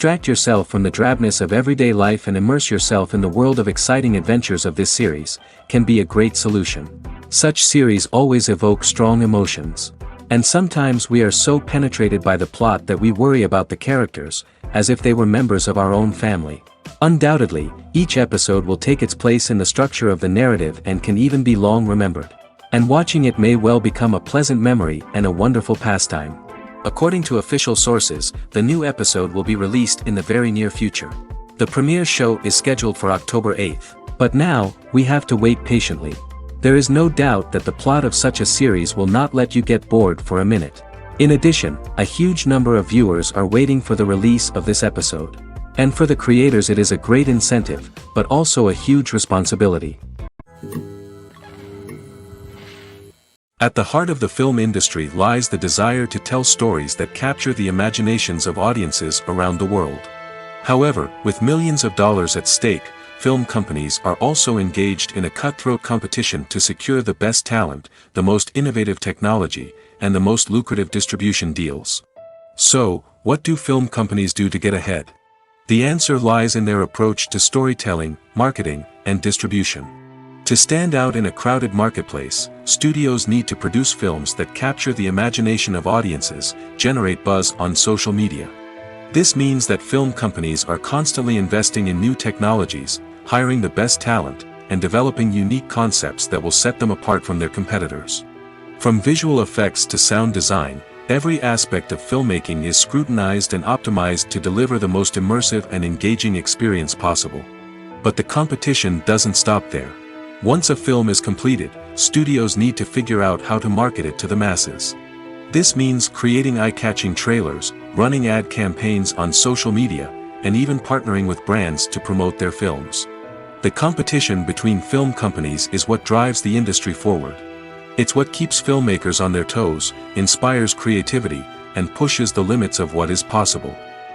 Distract yourself from the drabness of everyday life and immerse yourself in the world of exciting adventures of this series, can be a great solution. Such series always evoke strong emotions. And sometimes we are so penetrated by the plot that we worry about the characters, as if they were members of our own family. Undoubtedly, each episode will take its place in the structure of the narrative and can even be long remembered. And watching it may well become a pleasant memory and a wonderful pastime. According to official sources, the new episode will be released in the very near future. The premiere show is scheduled for October 8th, but now, we have to wait patiently. There is no doubt that the plot of such a series will not let you get bored for a minute. In addition, a huge number of viewers are waiting for the release of this episode. And for the creators it is a great incentive, but also a huge responsibility. At the heart of the film industry lies the desire to tell stories that capture the imaginations of audiences around the world. However, with millions of dollars at stake, film companies are also engaged in a cutthroat competition to secure the best talent, the most innovative technology, and the most lucrative distribution deals. So, what do film companies do to get ahead? The answer lies in their approach to storytelling, marketing, and distribution. To stand out in a crowded marketplace, studios need to produce films that capture the imagination of audiences, generate buzz on social media. This means that film companies are constantly investing in new technologies, hiring the best talent, and developing unique concepts that will set them apart from their competitors. From visual effects to sound design, every aspect of filmmaking is scrutinized and optimized to deliver the most immersive and engaging experience possible. But the competition doesn't stop there. Once a film is completed, studios need to figure out how to market it to the masses. This means creating eye-catching trailers, running ad campaigns on social media, and even partnering with brands to promote their films. The competition between film companies is what drives the industry forward. It's what keeps filmmakers on their toes, inspires creativity, and pushes the limits of what is possible.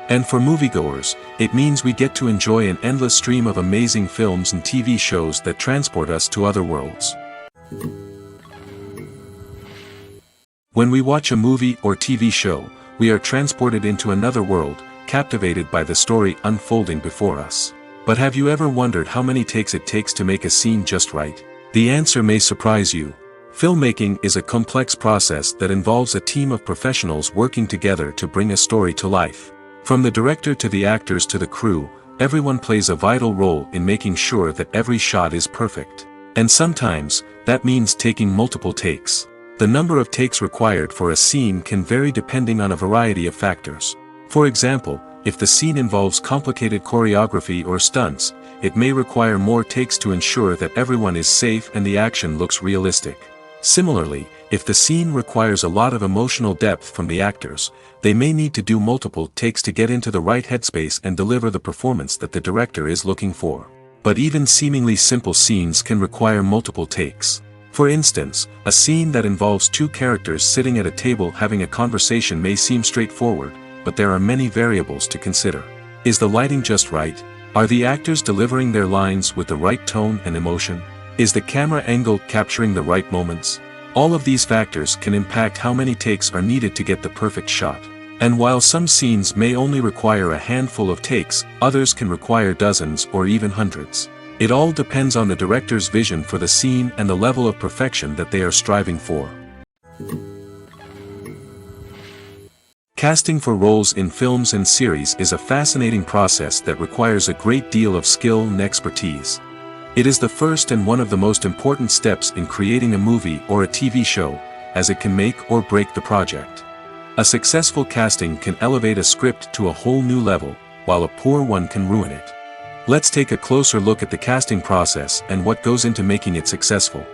And for moviegoers, it means we get to enjoy an endless stream of amazing films and TV shows that transport us to other worlds. When we watch a movie or TV show, we are transported into another world, captivated by the story unfolding before us. But have you ever wondered how many takes it takes to make a scene just right? The answer may surprise you. Filmmaking is a complex process that involves a team of professionals working together to bring a story to life. From the director to the actors to the crew, everyone plays a vital role in making sure that every shot is perfect. And sometimes, that means taking multiple takes. The number of takes required for a scene can vary depending on a variety of factors. For example, if the scene involves complicated choreography or stunts, it may require more takes to ensure that everyone is safe and the action looks realistic. Similarly, if the scene requires a lot of emotional depth from the actors, they may need to do multiple takes to get into the right headspace and deliver the performance that the director is looking for. But even seemingly simple scenes can require multiple takes. For instance, a scene that involves two characters sitting at a table having a conversation may seem straightforward, but there are many variables to consider. Is the lighting just right? Are the actors delivering their lines with the right tone and emotion? Is the camera angle capturing the right moments? All of these factors can impact how many takes are needed to get the perfect shot. And while some scenes may only require a handful of takes, others can require dozens or even hundreds. It all depends on the director's vision for the scene and the level of perfection that they are striving for. Casting for roles in films and series is a fascinating process that requires a great deal of skill and expertise. It is the first and one of the most important steps in creating a movie or a TV show, as it can make or break the project. A successful casting can elevate a script to a whole new level, while a poor one can ruin it. Let's take a closer look at the casting process and what goes into making it successful.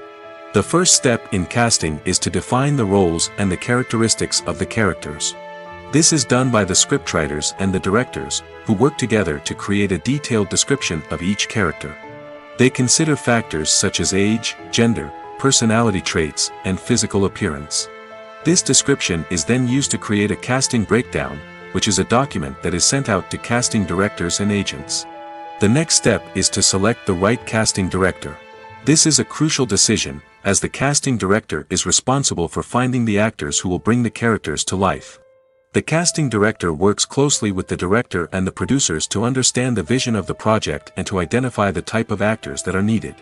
The first step in casting is to define the roles and the characteristics of the characters. This is done by the scriptwriters and the directors, who work together to create a detailed description of each character. They consider factors such as age, gender, personality traits, and physical appearance. This description is then used to create a casting breakdown, which is a document that is sent out to casting directors and agents. The next step is to select the right casting director. This is a crucial decision, as the casting director is responsible for finding the actors who will bring the characters to life. The casting director works closely with the director and the producers to understand the vision of the project and to identify the type of actors that are needed.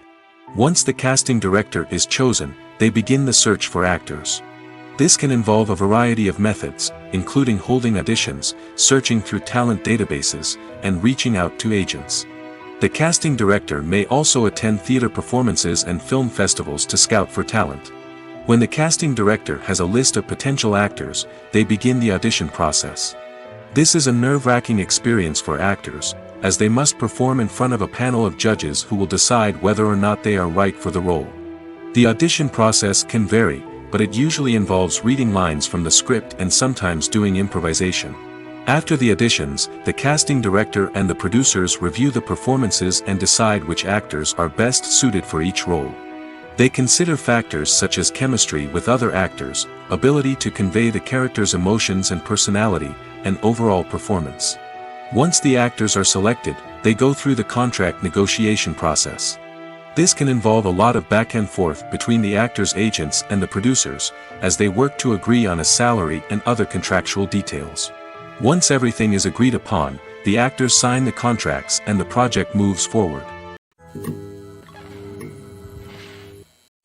Once the casting director is chosen, they begin the search for actors. This can involve a variety of methods, including holding auditions, searching through talent databases, and reaching out to agents. The casting director may also attend theater performances and film festivals to scout for talent. When the casting director has a list of potential actors, they begin the audition process. This is a nerve-wracking experience for actors, as they must perform in front of a panel of judges who will decide whether or not they are right for the role. The audition process can vary, but it usually involves reading lines from the script and sometimes doing improvisation. After the auditions, the casting director and the producers review the performances and decide which actors are best suited for each role. They consider factors such as chemistry with other actors, ability to convey the character's emotions and personality, and overall performance. Once the actors are selected, they go through the contract negotiation process. This can involve a lot of back and forth between the actors' agents and the producers, as they work to agree on a salary and other contractual details. Once everything is agreed upon, the actors sign the contracts and the project moves forward.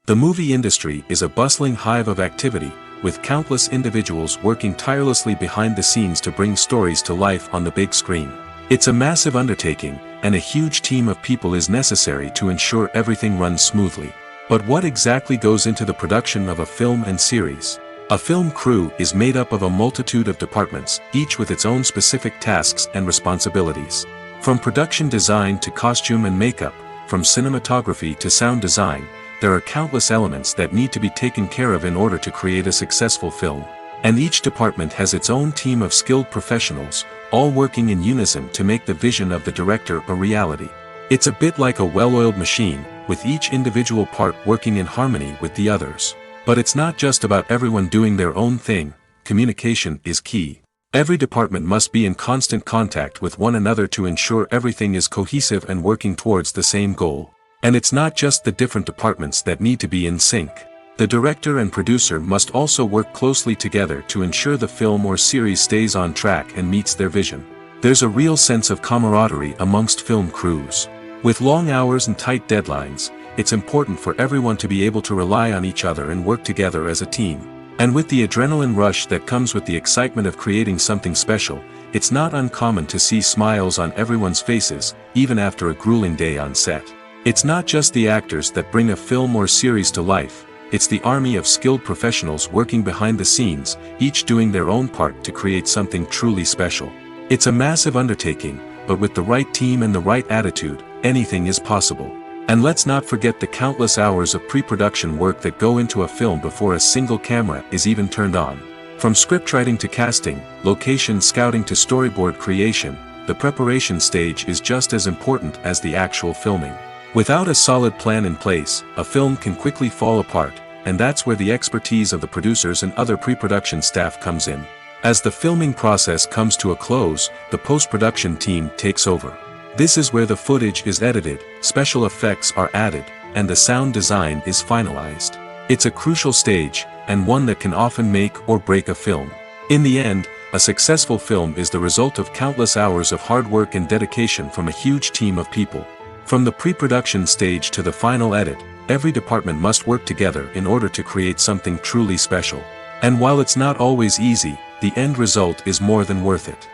The movie industry is a bustling hive of activity, with countless individuals working tirelessly behind the scenes to bring stories to life on the big screen. It's a massive undertaking, and a huge team of people is necessary to ensure everything runs smoothly. But what exactly goes into the production of a film and series? A film crew is made up of a multitude of departments, each with its own specific tasks and responsibilities. From production design to costume and makeup, from cinematography to sound design, there are countless elements that need to be taken care of in order to create a successful film. And each department has its own team of skilled professionals, all working in unison to make the vision of the director a reality. It's a bit like a well-oiled machine, with each individual part working in harmony with the others. But it's not just about everyone doing their own thing. Communication is key. Every department must be in constant contact with one another to ensure everything is cohesive and working towards the same goal. And it's not just the different departments that need to be in sync. The director and producer must also work closely together to ensure the film or series stays on track and meets their vision. There's a real sense of camaraderie amongst film crews. With long hours and tight deadlines, it's important for everyone to be able to rely on each other and work together as a team. And with the adrenaline rush that comes with the excitement of creating something special, it's not uncommon to see smiles on everyone's faces, even after a grueling day on set. It's not just the actors that bring a film or series to life, it's the army of skilled professionals working behind the scenes, each doing their own part to create something truly special. It's a massive undertaking, but with the right team and the right attitude, anything is possible. And let's not forget the countless hours of pre-production work that go into a film before a single camera is even turned on. From scriptwriting to casting, location scouting to storyboard creation, the preparation stage is just as important as the actual filming. Without a solid plan in place, a film can quickly fall apart, and that's where the expertise of the producers and other pre-production staff comes in. As the filming process comes to a close, the post-production team takes over. This is where the footage is edited, special effects are added, and the sound design is finalized. It's a crucial stage, and one that can often make or break a film. In the end, a successful film is the result of countless hours of hard work and dedication from a huge team of people. From the pre-production stage to the final edit, every department must work together in order to create something truly special. And while it's not always easy, the end result is more than worth it.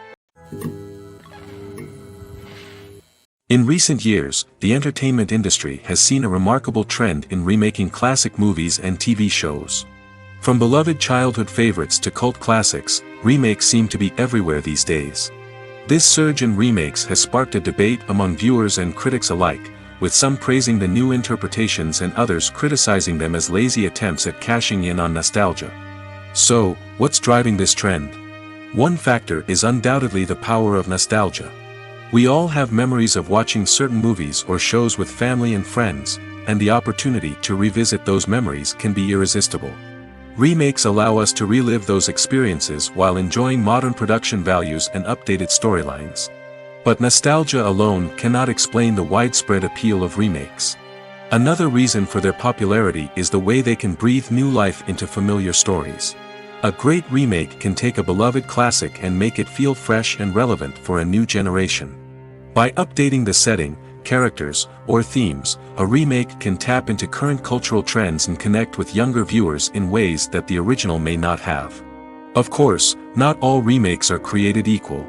In recent years, the entertainment industry has seen a remarkable trend in remaking classic movies and TV shows. From beloved childhood favorites to cult classics, remakes seem to be everywhere these days. This surge in remakes has sparked a debate among viewers and critics alike, with some praising the new interpretations and others criticizing them as lazy attempts at cashing in on nostalgia. So, what's driving this trend? One factor is undoubtedly the power of nostalgia. We all have memories of watching certain movies or shows with family and friends, and the opportunity to revisit those memories can be irresistible. Remakes allow us to relive those experiences while enjoying modern production values and updated storylines. But nostalgia alone cannot explain the widespread appeal of remakes. Another reason for their popularity is the way they can breathe new life into familiar stories. A great remake can take a beloved classic and make it feel fresh and relevant for a new generation. By updating the setting, characters, or themes, a remake can tap into current cultural trends and connect with younger viewers in ways that the original may not have. Of course, not all remakes are created equal.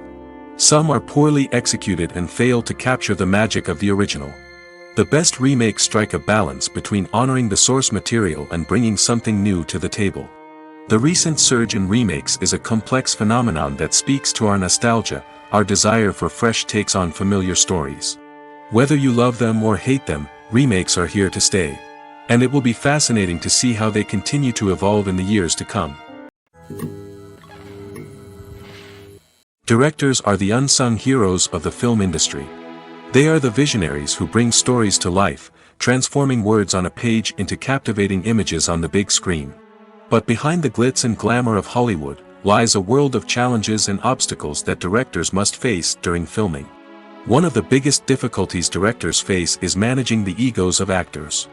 Some are poorly executed and fail to capture the magic of the original. The best remakes strike a balance between honoring the source material and bringing something new to the table. The recent surge in remakes is a complex phenomenon that speaks to our nostalgia, our desire for fresh takes on familiar stories. Whether you love them or hate them, remakes are here to stay. And it will be fascinating to see how they continue to evolve in the years to come. Directors are the unsung heroes of the film industry. They are the visionaries who bring stories to life, transforming words on a page into captivating images on the big screen. But behind the glitz and glamour of Hollywood, lies a world of challenges and obstacles that directors must face during filming. One of the biggest difficulties directors face is managing the egos of actors.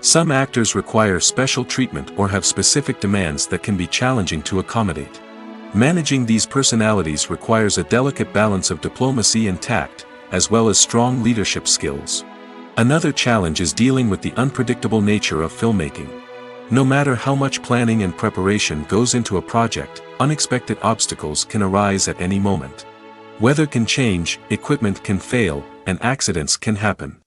Some actors require special treatment or have specific demands that can be challenging to accommodate. Managing these personalities requires a delicate balance of diplomacy and tact, as well as strong leadership skills. Another challenge is dealing with the unpredictable nature of filmmaking. No matter how much planning and preparation goes into a project, unexpected obstacles can arise at any moment. Weather can change, equipment can fail, and accidents can happen.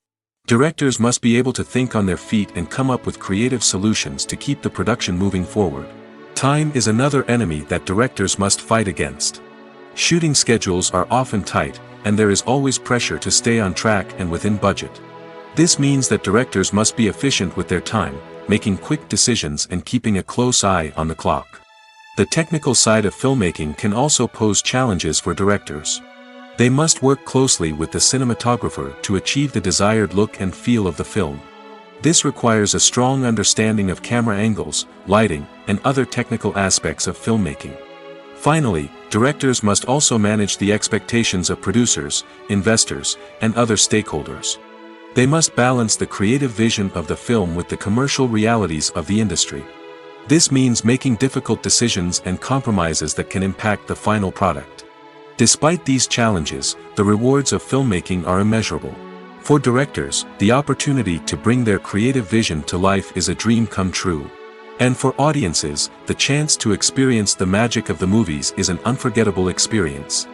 Directors must be able to think on their feet and come up with creative solutions to keep the production moving forward. Time is another enemy that directors must fight against. Shooting schedules are often tight, and there is always pressure to stay on track and within budget. This means that directors must be efficient with their time, making quick decisions and keeping a close eye on the clock. The technical side of filmmaking can also pose challenges for directors. They must work closely with the cinematographer to achieve the desired look and feel of the film. This requires a strong understanding of camera angles, lighting, and other technical aspects of filmmaking. Finally, directors must also manage the expectations of producers, investors, and other stakeholders. They must balance the creative vision of the film with the commercial realities of the industry. This means making difficult decisions and compromises that can impact the final product. Despite these challenges, the rewards of filmmaking are immeasurable. For directors, the opportunity to bring their creative vision to life is a dream come true. And for audiences, the chance to experience the magic of the movies is an unforgettable experience.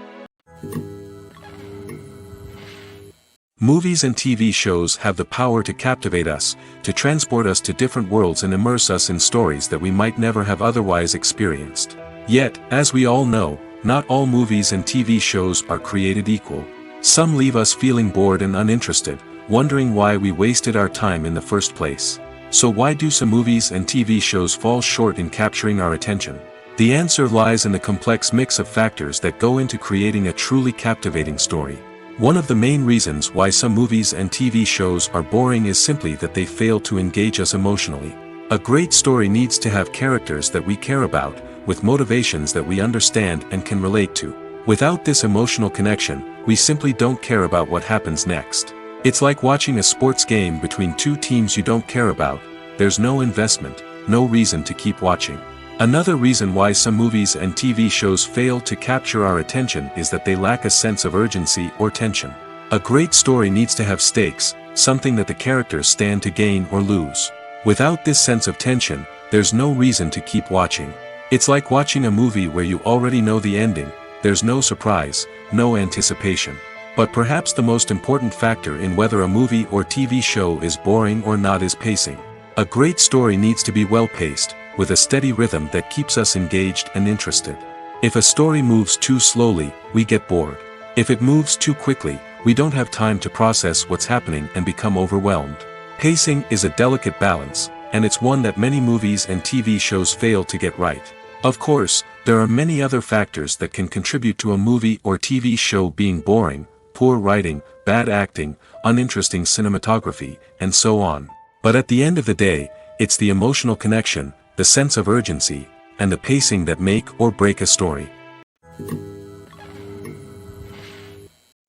Movies and TV shows have the power to captivate us, to transport us to different worlds and immerse us in stories that we might never have otherwise experienced. Yet, as we all know, not all movies and TV shows are created equal. Some leave us feeling bored and uninterested, wondering why we wasted our time in the first place. So why do some movies and TV shows fall short in capturing our attention? The answer lies in the complex mix of factors that go into creating a truly captivating story. One of the main reasons why some movies and TV shows are boring is simply that they fail to engage us emotionally. A great story needs to have characters that we care about, with motivations that we understand and can relate to. Without this emotional connection, we simply don't care about what happens next. It's like watching a sports game between two teams you don't care about. There's no investment, no reason to keep watching. Another reason why some movies and TV shows fail to capture our attention is that they lack a sense of urgency or tension. A great story needs to have stakes, something that the characters stand to gain or lose. Without this sense of tension, there's no reason to keep watching. It's like watching a movie where you already know the ending. There's no surprise, no anticipation. But perhaps the most important factor in whether a movie or TV show is boring or not is pacing. A great story needs to be well-paced, with a steady rhythm that keeps us engaged and interested. If a story moves too slowly, we get bored. If it moves too quickly, we don't have time to process what's happening and become overwhelmed. Pacing is a delicate balance, and it's one that many movies and TV shows fail to get right. Of course, there are many other factors that can contribute to a movie or TV show being boring: poor writing, bad acting, uninteresting cinematography, and so on. But at the end of the day, it's the emotional connection, the sense of urgency, and the pacing that make or break a story.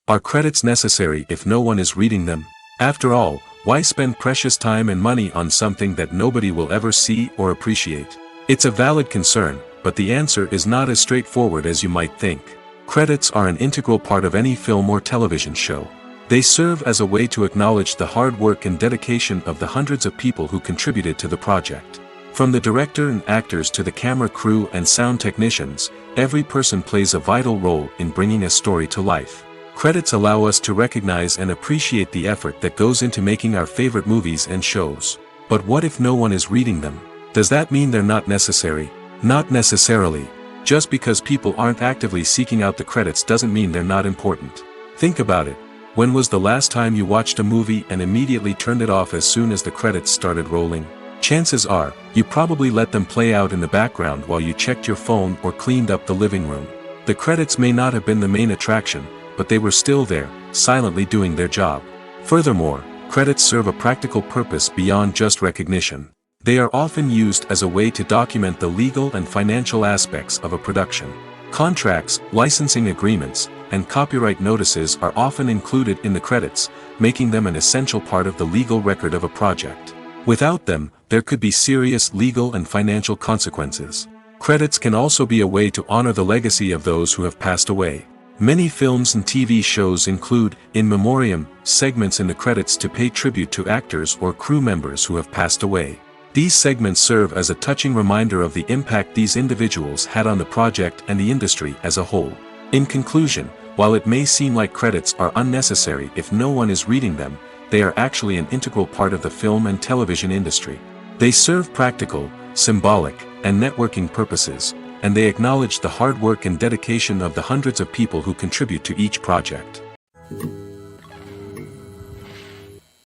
Are credits necessary if no one is reading them? After all, why spend precious time and money on something that nobody will ever see or appreciate? It's a valid concern, but the answer is not as straightforward as you might think. Credits are an integral part of any film or television show. They serve as a way to acknowledge the hard work and dedication of the hundreds of people who contributed to the project. From the director and actors to the camera crew and sound technicians, every person plays a vital role in bringing a story to life. Credits allow us to recognize and appreciate the effort that goes into making our favorite movies and shows. But what if no one is reading them? Does that mean they're not necessary? Not necessarily. Just because people aren't actively seeking out the credits doesn't mean they're not important. Think about it. When was the last time you watched a movie and immediately turned it off as soon as the credits started rolling? Chances are, you probably let them play out in the background while you checked your phone or cleaned up the living room. The credits may not have been the main attraction, but they were still there, silently doing their job. Furthermore, credits serve a practical purpose beyond just recognition. They are often used as a way to document the legal and financial aspects of a production. Contracts, licensing agreements, and copyright notices are often included in the credits, making them an essential part of the legal record of a project. Without them, there could be serious legal and financial consequences. Credits can also be a way to honor the legacy of those who have passed away. Many films and TV shows include, in memoriam, segments in the credits to pay tribute to actors or crew members who have passed away. These segments serve as a touching reminder of the impact these individuals had on the project and the industry as a whole. In conclusion, while it may seem like credits are unnecessary if no one is reading them, they are actually an integral part of the film and television industry. They serve practical, symbolic, and networking purposes, and they acknowledge the hard work and dedication of the hundreds of people who contribute to each project.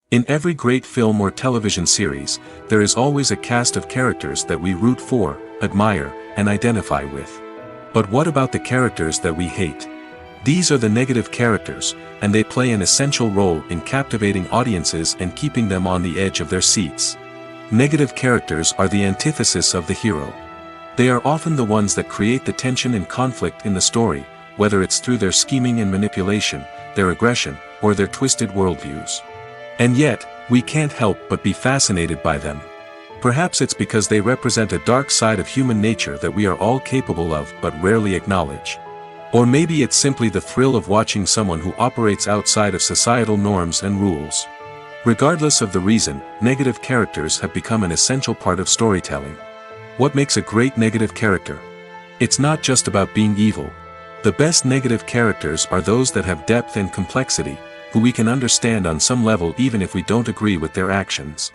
In every great film or television series, there is always a cast of characters that we root for, admire, and identify with. But what about the characters that we hate? These are the negative characters, and they play an essential role in captivating audiences and keeping them on the edge of their seats. Negative characters are the antithesis of the hero. They are often the ones that create the tension and conflict in the story, whether it's through their scheming and manipulation, their aggression, or their twisted worldviews. And yet, we can't help but be fascinated by them. Perhaps it's because they represent a dark side of human nature that we are all capable of but rarely acknowledge. Or maybe it's simply the thrill of watching someone who operates outside of societal norms and rules. Regardless of the reason, negative characters have become an essential part of storytelling. What makes a great negative character? It's not just about being evil. The best negative characters are those that have depth and complexity, who we can understand on some level even if we don't agree with their actions.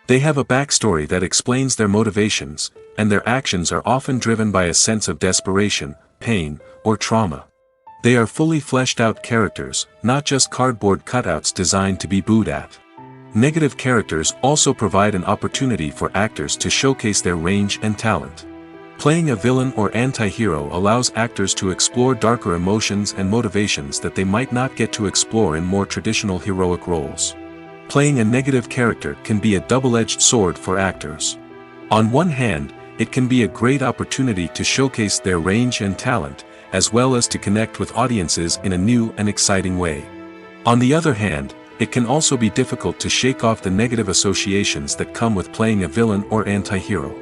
They have a backstory that explains their motivations, and their actions are often driven by a sense of desperation, pain, or trauma. They are fully fleshed out characters, not just cardboard cutouts designed to be booed at. Negative characters also provide an opportunity for actors to showcase their range and talent. Playing a villain or anti-hero allows actors to explore darker emotions and motivations that they might not get to explore in more traditional heroic roles. Playing a negative character can be a double-edged sword for actors. On one hand, it can be a great opportunity to showcase their range and talent, as well as to connect with audiences in a new and exciting way. On the other hand, it can also be difficult to shake off the negative associations that come with playing a villain or anti-hero.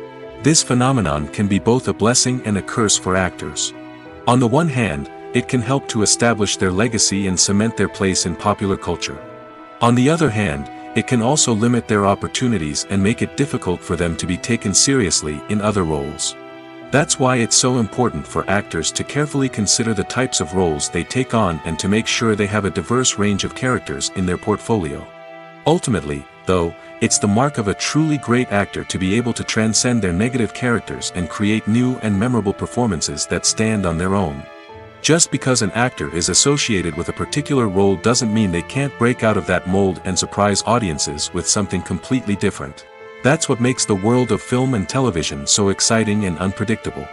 This phenomenon can be both a blessing and a curse for actors. On the one hand, it can help to establish their legacy and cement their place in popular culture. On the other hand, it can also limit their opportunities and make it difficult for them to be taken seriously in other roles. That's why it's so important for actors to carefully consider the types of roles they take on and to make sure they have a diverse range of characters in their portfolio. Ultimately, though, it's the mark of a truly great actor to be able to transcend their negative characters and create new and memorable performances that stand on their own. Just because an actor is associated with a particular role doesn't mean they can't break out of that mold and surprise audiences with something completely different. That's what makes the world of film and television so exciting and unpredictable.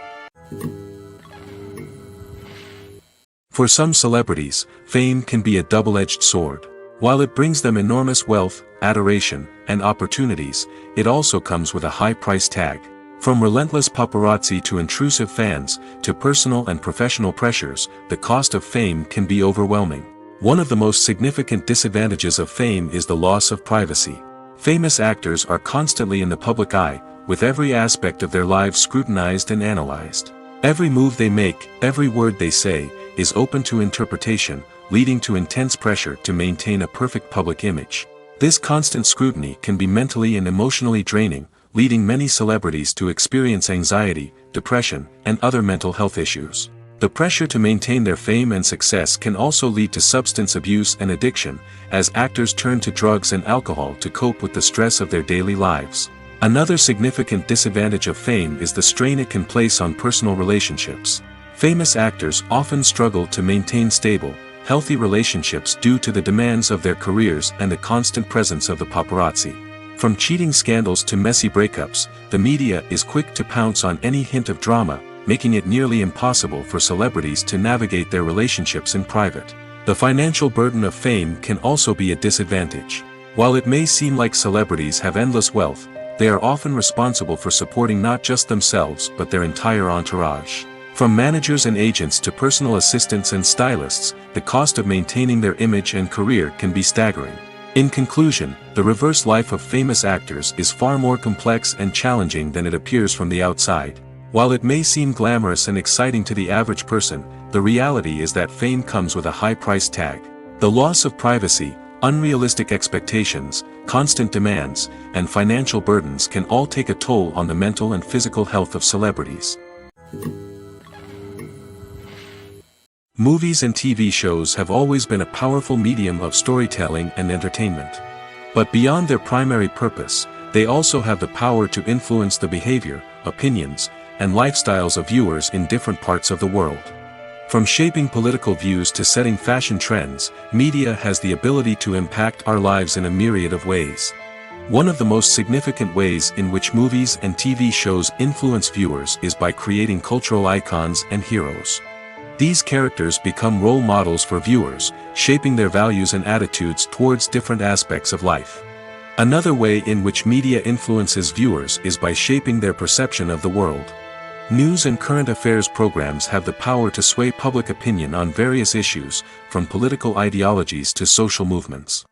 For some celebrities, fame can be a double-edged sword. While it brings them enormous wealth, adoration, and opportunities, it also comes with a high price tag. From relentless paparazzi to intrusive fans, to personal and professional pressures, the cost of fame can be overwhelming. One of the most significant disadvantages of fame is the loss of privacy. Famous actors are constantly in the public eye, with every aspect of their lives scrutinized and analyzed. Every move they make, every word they say, is open to interpretation, leading to intense pressure to maintain a perfect public image. This constant scrutiny can be mentally and emotionally draining, leading many celebrities to experience anxiety, depression, and other mental health issues. The pressure to maintain their fame and success can also lead to substance abuse and addiction, as actors turn to drugs and alcohol to cope with the stress of their daily lives. Another significant disadvantage of fame is the strain it can place on personal relationships. Famous actors often struggle to maintain stable, healthy relationships due to the demands of their careers and the constant presence of the paparazzi. From cheating scandals to messy breakups, the media is quick to pounce on any hint of drama, making it nearly impossible for celebrities to navigate their relationships in private. The financial burden of fame can also be a disadvantage. While it may seem like celebrities have endless wealth, they are often responsible for supporting not just themselves but their entire entourage. From managers and agents to personal assistants and stylists, the cost of maintaining their image and career can be staggering. In conclusion, the reverse life of famous actors is far more complex and challenging than it appears from the outside. While it may seem glamorous and exciting to the average person, the reality is that fame comes with a high price tag. The loss of privacy, unrealistic expectations, constant demands, and financial burdens can all take a toll on the mental and physical health of celebrities. Movies and TV shows have always been a powerful medium of storytelling and entertainment. But beyond their primary purpose, they also have the power to influence the behavior, opinions, and lifestyles of viewers in different parts of the world. From shaping political views to setting fashion trends, media has the ability to impact our lives in a myriad of ways. One of the most significant ways in which movies and TV shows influence viewers is by creating cultural icons and heroes. These characters become role models for viewers, shaping their values and attitudes towards different aspects of life. Another way in which media influences viewers is by shaping their perception of the world. News and current affairs programs have the power to sway public opinion on various issues, from political ideologies to social movements.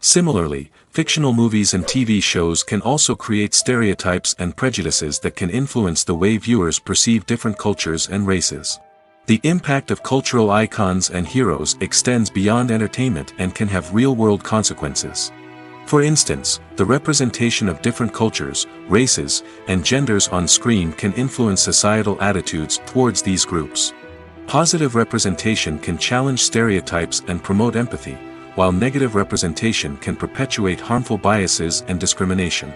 Similarly, fictional movies and TV shows can also create stereotypes and prejudices that can influence the way viewers perceive different cultures and races. The impact of cultural icons and heroes extends beyond entertainment and can have real-world consequences. For instance, the representation of different cultures, races, and genders on screen can influence societal attitudes towards these groups. Positive representation can challenge stereotypes and promote empathy, while negative representation can perpetuate harmful biases and discrimination.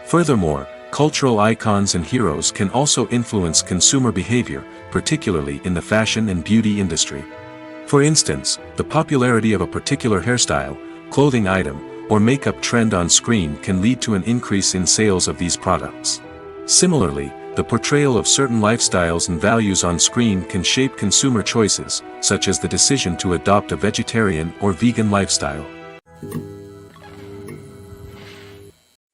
Furthermore, cultural icons and heroes can also influence consumer behavior, particularly in the fashion and beauty industry. For instance, the popularity of a particular hairstyle, clothing item, or makeup trend on screen can lead to an increase in sales of these products. Similarly, the portrayal of certain lifestyles and values on screen can shape consumer choices, such as the decision to adopt a vegetarian or vegan lifestyle.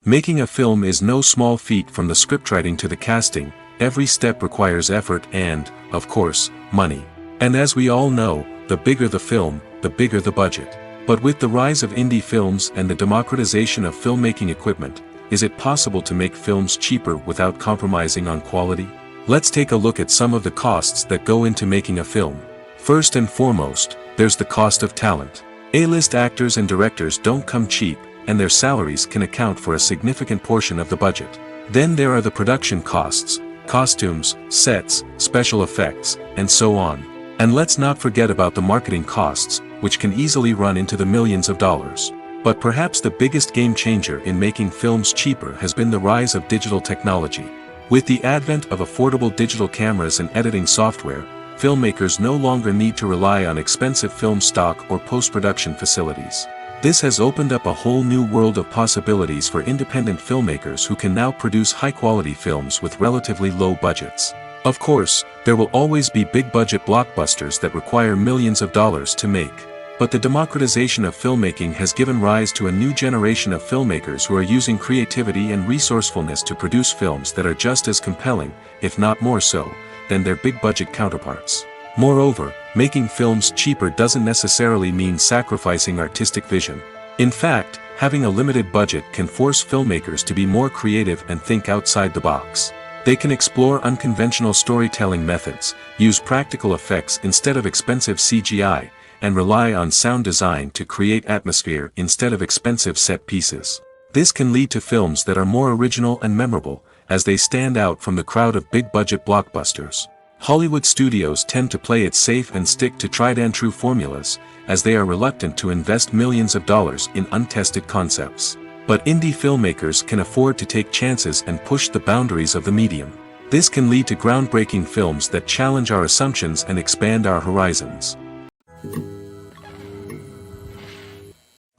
Making a film is no small feat. From the scriptwriting to the casting, every step requires effort and, of course, money. And as we all know, the bigger the film, the bigger the budget. But with the rise of indie films and the democratization of filmmaking equipment, is it possible to make films cheaper without compromising on quality? Let's take a look at some of the costs that go into making a film. First and foremost, there's the cost of talent. A-list actors and directors don't come cheap, and their salaries can account for a significant portion of the budget. Then there are the production costs, costumes, sets, special effects, and so on. And let's not forget about the marketing costs, which can easily run into the millions of dollars. But perhaps the biggest game changer in making films cheaper has been the rise of digital technology. With the advent of affordable digital cameras and editing software, filmmakers no longer need to rely on expensive film stock or post-production facilities. This has opened up a whole new world of possibilities for independent filmmakers who can now produce high-quality films with relatively low budgets. Of course, there will always be big-budget blockbusters that require millions of dollars to make. But the democratization of filmmaking has given rise to a new generation of filmmakers who are using creativity and resourcefulness to produce films that are just as compelling, if not more so, than their big-budget counterparts. Moreover, making films cheaper doesn't necessarily mean sacrificing artistic vision. In fact, having a limited budget can force filmmakers to be more creative and think outside the box. They can explore unconventional storytelling methods, use practical effects instead of expensive CGI, and rely on sound design to create atmosphere instead of expensive set pieces. This can lead to films that are more original and memorable, as they stand out from the crowd of big-budget blockbusters. Hollywood studios tend to play it safe and stick to tried-and-true formulas, as they are reluctant to invest millions of dollars in untested concepts. But indie filmmakers can afford to take chances and push the boundaries of the medium. This can lead to groundbreaking films that challenge our assumptions and expand our horizons.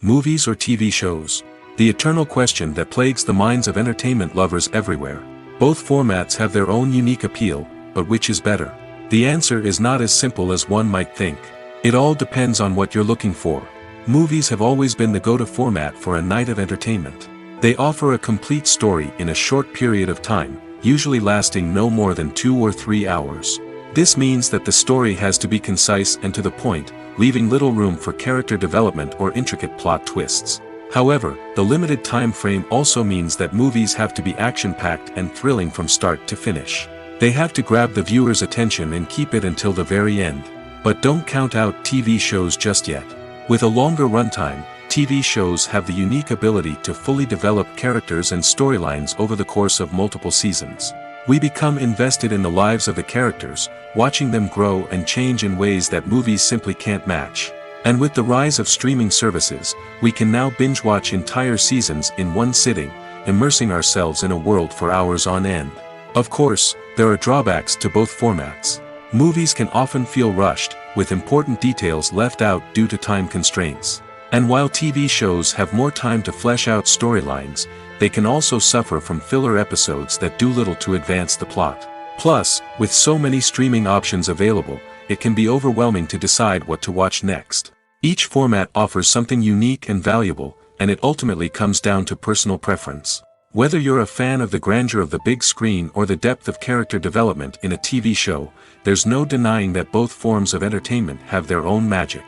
Movies or TV shows? The eternal question that plagues the minds of entertainment lovers everywhere. Both formats have their own unique appeal, but which is better? The answer is not as simple as one might think. It all depends on what you're looking for. Movies have always been the go-to format for a night of entertainment. They offer a complete story in a short period of time, usually lasting no more than 2 or 3 hours. This means that the story has to be concise and to the point, leaving little room for character development or intricate plot twists. However, the limited time frame also means that movies have to be action-packed and thrilling from start to finish. They have to grab the viewer's attention and keep it until the very end. But don't count out TV shows just yet. With a longer runtime, TV shows have the unique ability to fully develop characters and storylines over the course of multiple seasons. We become invested in the lives of the characters, watching them grow and change in ways that movies simply can't match. And with the rise of streaming services, we can now binge-watch entire seasons in one sitting, immersing ourselves in a world for hours on end. Of course, there are drawbacks to both formats. Movies can often feel rushed, with important details left out due to time constraints. And while TV shows have more time to flesh out storylines, they can also suffer from filler episodes that do little to advance the plot. Plus, with so many streaming options available, it can be overwhelming to decide what to watch next. Each format offers something unique and valuable, and it ultimately comes down to personal preference. Whether you're a fan of the grandeur of the big screen or the depth of character development in a TV show, there's no denying that both forms of entertainment have their own magic.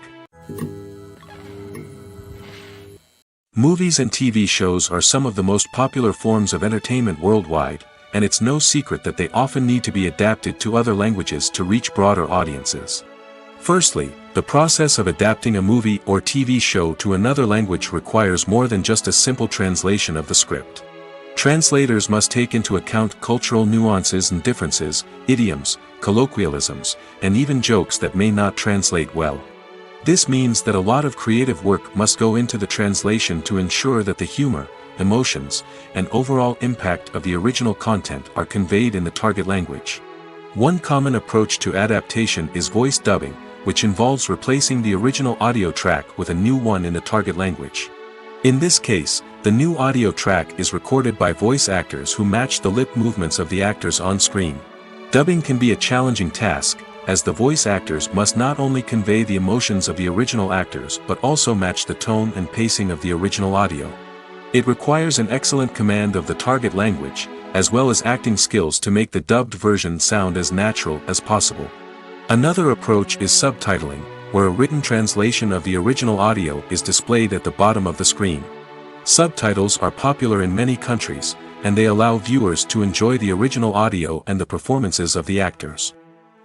Movies and TV shows are some of the most popular forms of entertainment worldwide, and it's no secret that they often need to be adapted to other languages to reach broader audiences. Firstly, the process of adapting a movie or TV show to another language requires more than just a simple translation of the script. Translators must take into account cultural nuances and differences, idioms, colloquialisms, and even jokes that may not translate well. This means that a lot of creative work must go into the translation to ensure that the humor, emotions, and overall impact of the original content are conveyed in the target language. One common approach to adaptation is voice dubbing, which involves replacing the original audio track with a new one in the target language. In this case, the new audio track is recorded by voice actors who match the lip movements of the actors on screen. Dubbing can be a challenging task, as the voice actors must not only convey the emotions of the original actors but also match the tone and pacing of the original audio. It requires an excellent command of the target language, as well as acting skills to make the dubbed version sound as natural as possible. Another approach is subtitling, where a written translation of the original audio is displayed at the bottom of the screen. Subtitles are popular in many countries, and they allow viewers to enjoy the original audio and the performances of the actors.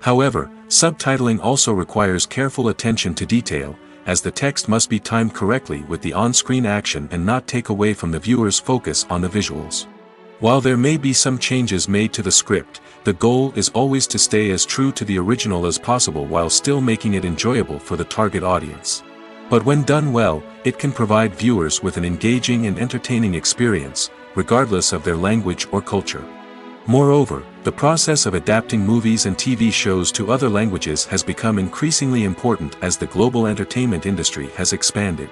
However, subtitling also requires careful attention to detail, as the text must be timed correctly with the on-screen action and not take away from the viewer's focus on the visuals. While there may be some changes made to the script, the goal is always to stay as true to the original as possible while still making it enjoyable for the target audience. But when done well, it can provide viewers with an engaging and entertaining experience, regardless of their language or culture. Moreover, the process of adapting movies and TV shows to other languages has become increasingly important as the global entertainment industry has expanded.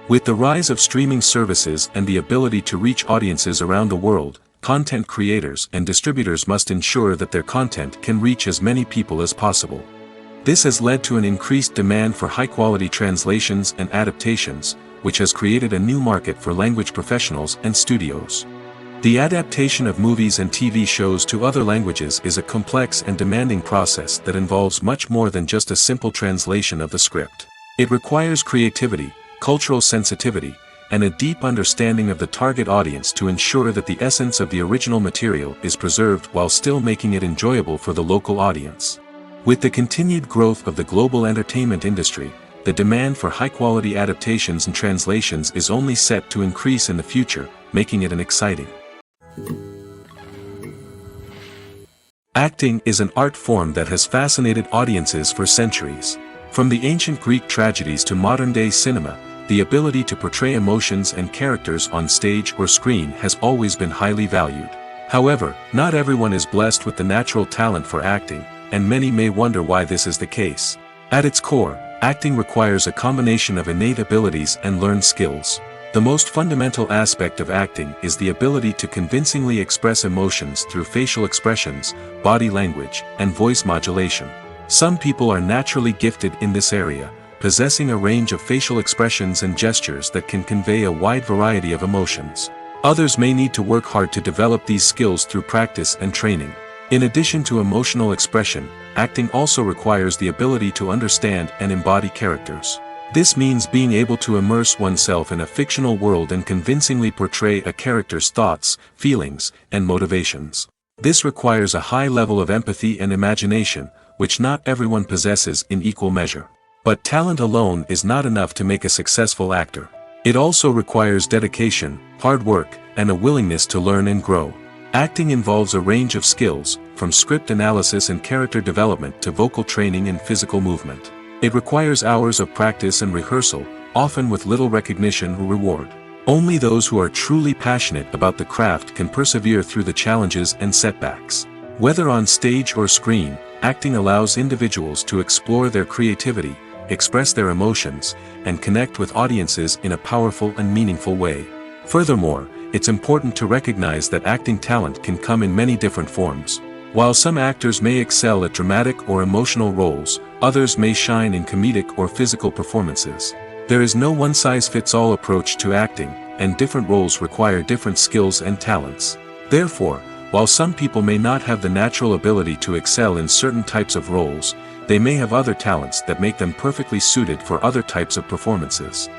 With the rise of streaming services and the ability to reach audiences around the world, content creators and distributors must ensure that their content can reach as many people as possible. This has led to an increased demand for high-quality translations and adaptations, which has created a new market for language professionals and studios. The adaptation of movies and TV shows to other languages is a complex and demanding process that involves much more than just a simple translation of the script. It requires creativity, cultural sensitivity, and a deep understanding of the target audience to ensure that the essence of the original material is preserved while still making it enjoyable for the local audience. With the continued growth of the global entertainment industry, the demand for high-quality adaptations and translations is only set to increase in the future, making it an exciting. Acting is an art form that has fascinated audiences for centuries. From the ancient Greek tragedies to modern-day cinema, the ability to portray emotions and characters on stage or screen has always been highly valued. However, not everyone is blessed with the natural talent for acting, and many may wonder why this is the case. At its core, acting requires a combination of innate abilities and learned skills. The most fundamental aspect of acting is the ability to convincingly express emotions through facial expressions, body language, and voice modulation. Some people are naturally gifted in this area, possessing a range of facial expressions and gestures that can convey a wide variety of emotions. Others may need to work hard to develop these skills through practice and training. In addition to emotional expression, acting also requires the ability to understand and embody characters. This means being able to immerse oneself in a fictional world and convincingly portray a character's thoughts, feelings, and motivations. This requires a high level of empathy and imagination, which not everyone possesses in equal measure. But talent alone is not enough to make a successful actor. It also requires dedication, hard work, and a willingness to learn and grow. Acting involves a range of skills, from script analysis and character development to vocal training and physical movement. It requires hours of practice and rehearsal, often with little recognition or reward. Only those who are truly passionate about the craft can persevere through the challenges and setbacks. Whether on stage or screen, acting allows individuals to explore their creativity, express their emotions, and connect with audiences in a powerful and meaningful way. Furthermore, it's important to recognize that acting talent can come in many different forms. While some actors may excel at dramatic or emotional roles, others may shine in comedic or physical performances. There is no one-size-fits-all approach to acting, and different roles require different skills and talents. Therefore, while some people may not have the natural ability to excel in certain types of roles, they may have other talents that make them perfectly suited for other types of performances.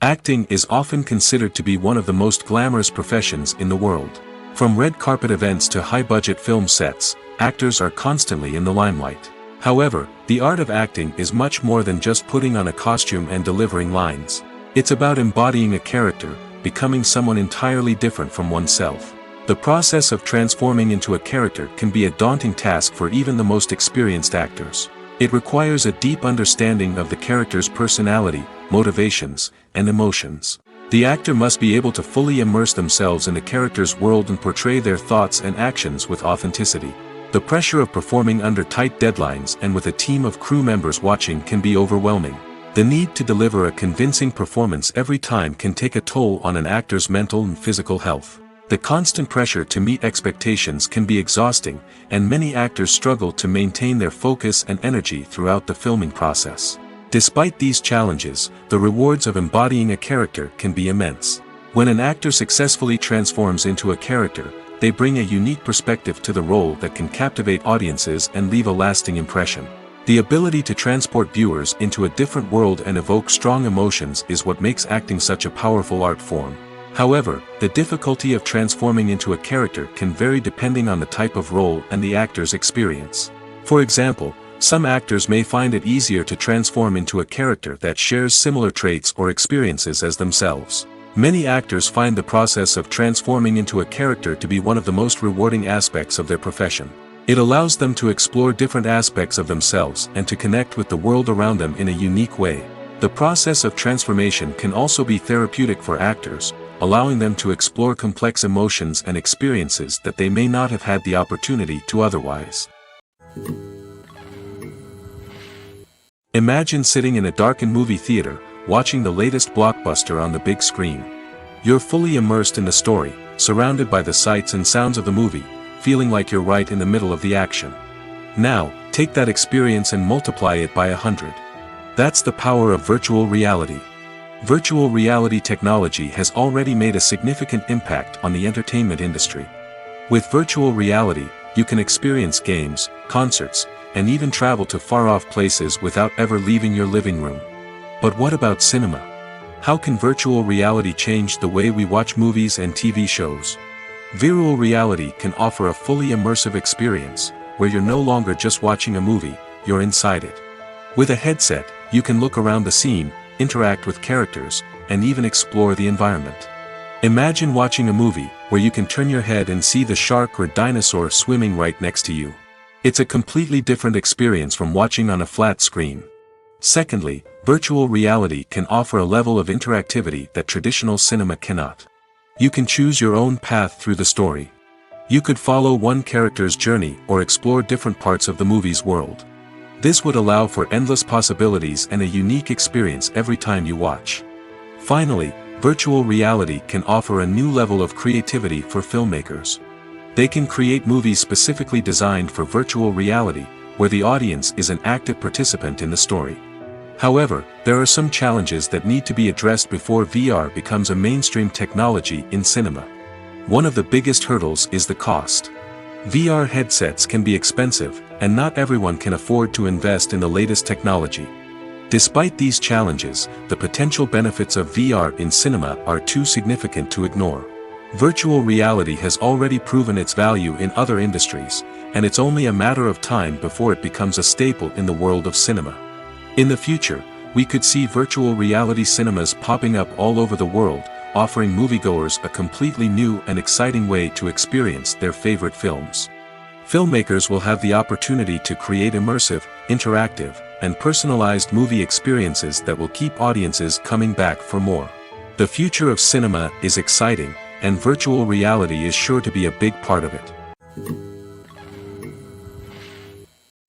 Acting is often considered to be one of the most glamorous professions in the world. From red carpet events to high-budget film sets, actors are constantly in the limelight. However, the art of acting is much more than just putting on a costume and delivering lines. It's about embodying a character, becoming someone entirely different from oneself. The process of transforming into a character can be a daunting task for even the most experienced actors. It requires a deep understanding of the character's personality, motivations, and emotions. The actor must be able to fully immerse themselves in the character's world and portray their thoughts and actions with authenticity. The pressure of performing under tight deadlines and with a team of crew members watching can be overwhelming. The need to deliver a convincing performance every time can take a toll on an actor's mental and physical health. The constant pressure to meet expectations can be exhausting, and many actors struggle to maintain their focus and energy throughout the filming process. Despite these challenges, the rewards of embodying a character can be immense. When an actor successfully transforms into a character, they bring a unique perspective to the role that can captivate audiences and leave a lasting impression. The ability to transport viewers into a different world and evoke strong emotions is what makes acting such a powerful art form. However, the difficulty of transforming into a character can vary depending on the type of role and the actor's experience. For example, some actors may find it easier to transform into a character that shares similar traits or experiences as themselves. Many actors find the process of transforming into a character to be one of the most rewarding aspects of their profession. It allows them to explore different aspects of themselves and to connect with the world around them in a unique way. The process of transformation can also be therapeutic for actors, allowing them to explore complex emotions and experiences that they may not have had the opportunity to otherwise. Imagine sitting in a darkened movie theater, watching the latest blockbuster on the big screen. You're fully immersed in the story, surrounded by the sights and sounds of the movie, feeling like you're right in the middle of the action. Now, take that experience and multiply it by 100. That's the power of virtual reality. Virtual reality technology has already made a significant impact on the entertainment industry. With virtual reality, you can experience games, concerts, and even travel to far-off places without ever leaving your living room. But what about cinema? How can virtual reality change the way we watch movies and TV shows? Virtual reality can offer a fully immersive experience, where you're no longer just watching a movie, you're inside it. With a headset, you can look around the scene, interact with characters, and even explore the environment. Imagine watching a movie, where you can turn your head and see the shark or dinosaur swimming right next to you. It's a completely different experience from watching on a flat screen. Secondly, virtual reality can offer a level of interactivity that traditional cinema cannot. You can choose your own path through the story. You could follow one character's journey or explore different parts of the movie's world. This would allow for endless possibilities and a unique experience every time you watch. Finally, virtual reality can offer a new level of creativity for filmmakers. They can create movies specifically designed for virtual reality, where the audience is an active participant in the story. However, there are some challenges that need to be addressed before VR becomes a mainstream technology in cinema. One of the biggest hurdles is the cost. VR headsets can be expensive, and not everyone can afford to invest in the latest technology. Despite these challenges, the potential benefits of VR in cinema are too significant to ignore. Virtual reality has already proven its value in other industries, and it's only a matter of time before it becomes a staple in the world of cinema. In the future, we could see virtual reality cinemas popping up all over the world, offering moviegoers a completely new and exciting way to experience their favorite films. Filmmakers will have the opportunity to create immersive, interactive, and personalized movie experiences that will keep audiences coming back for more. The future of cinema is exciting, and virtual reality is sure to be a big part of it.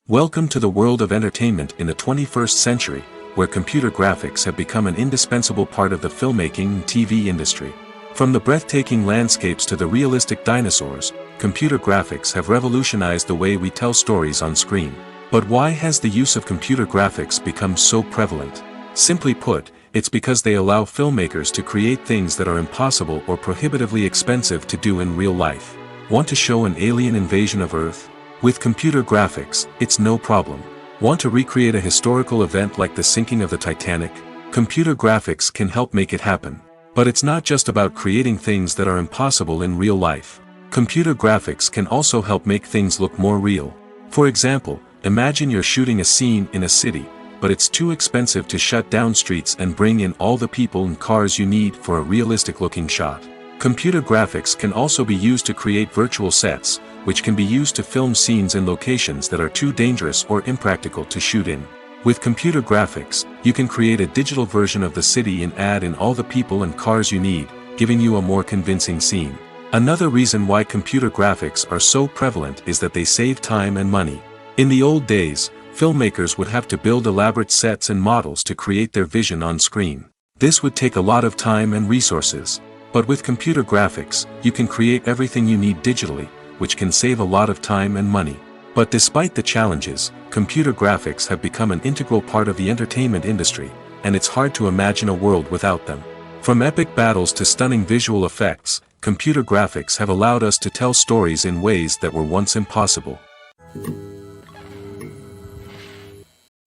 Welcome to the world of entertainment in the 21st century, where computer graphics have become an indispensable part of the filmmaking and TV industry. From the breathtaking landscapes to the realistic dinosaurs, computer graphics have revolutionized the way we tell stories on screen. But why has the use of computer graphics become so prevalent? Simply put, it's because they allow filmmakers to create things that are impossible or prohibitively expensive to do in real life. Want to show an alien invasion of Earth? With computer graphics, it's no problem. Want to recreate a historical event like the sinking of the Titanic? Computer graphics can help make it happen. But it's not just about creating things that are impossible in real life. Computer graphics can also help make things look more real. For example, imagine you're shooting a scene in a city, but it's too expensive to shut down streets and bring in all the people and cars you need for a realistic-looking shot. Computer graphics can also be used to create virtual sets, which can be used to film scenes in locations that are too dangerous or impractical to shoot in. With computer graphics, you can create a digital version of the city and add in all the people and cars you need, giving you a more convincing scene. Another reason why computer graphics are so prevalent is that they save time and money. In the old days, filmmakers would have to build elaborate sets and models to create their vision on screen. This would take a lot of time and resources. But with computer graphics, you can create everything you need digitally, which can save a lot of time and money. But despite the challenges, computer graphics have become an integral part of the entertainment industry, and it's hard to imagine a world without them. From epic battles to stunning visual effects, computer graphics have allowed us to tell stories in ways that were once impossible.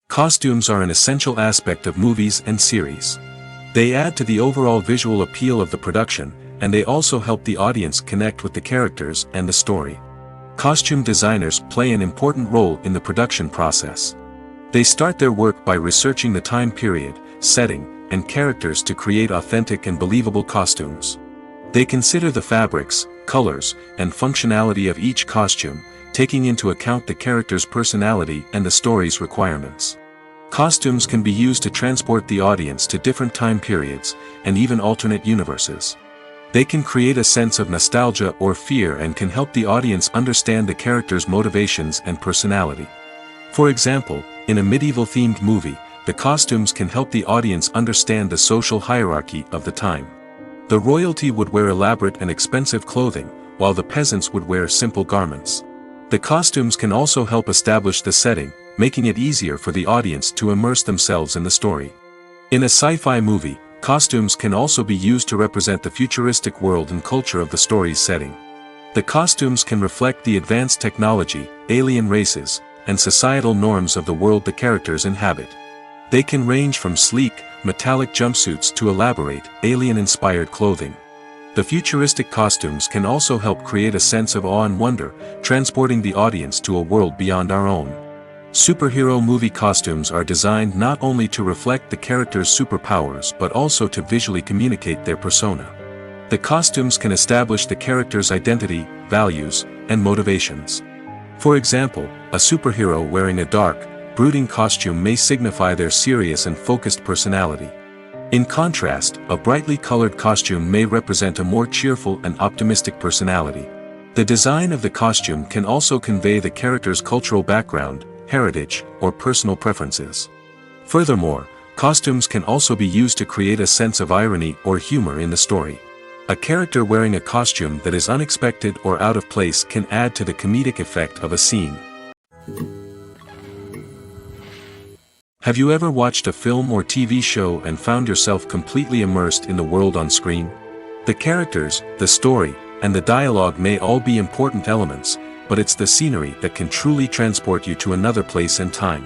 Costumes are an essential aspect of movies and series. They add to the overall visual appeal of the production, and they also help the audience connect with the characters and the story. Costume designers play an important role in the production process. They start their work by researching the time period, setting, and characters to create authentic and believable costumes. They consider the fabrics, colors, and functionality of each costume, taking into account the character's personality and the story's requirements. Costumes can be used to transport the audience to different time periods, and even alternate universes. They can create a sense of nostalgia or fear and can help the audience understand the character's motivations and personality. For example, in a medieval-themed movie, the costumes can help the audience understand the social hierarchy of the time. The royalty would wear elaborate and expensive clothing, while the peasants would wear simple garments. The costumes can also help establish the setting, making it easier for the audience to immerse themselves in the story. In a sci-fi movie, costumes can also be used to represent the futuristic world and culture of the story's setting. The costumes can reflect the advanced technology, alien races, and societal norms of the world the characters inhabit. They can range from sleek, metallic jumpsuits to elaborate, alien-inspired clothing. The futuristic costumes can also help create a sense of awe and wonder, transporting the audience to a world beyond our own. Superhero movie costumes are designed not only to reflect the character's superpowers but also to visually communicate their persona. The costumes can establish the character's identity, values, and motivations. For example, a superhero wearing a dark, brooding costume may signify their serious and focused personality. In contrast, a brightly colored costume may represent a more cheerful and optimistic personality. The design of the costume can also convey the character's cultural background, heritage, or personal preferences. Furthermore, costumes can also be used to create a sense of irony or humor in the story. A character wearing a costume that is unexpected or out of place can add to the comedic effect of a scene. Have you ever watched a film or TV show and found yourself completely immersed in the world on screen? The characters, the story, and the dialogue may all be important elements, but it's the scenery that can truly transport you to another place and time.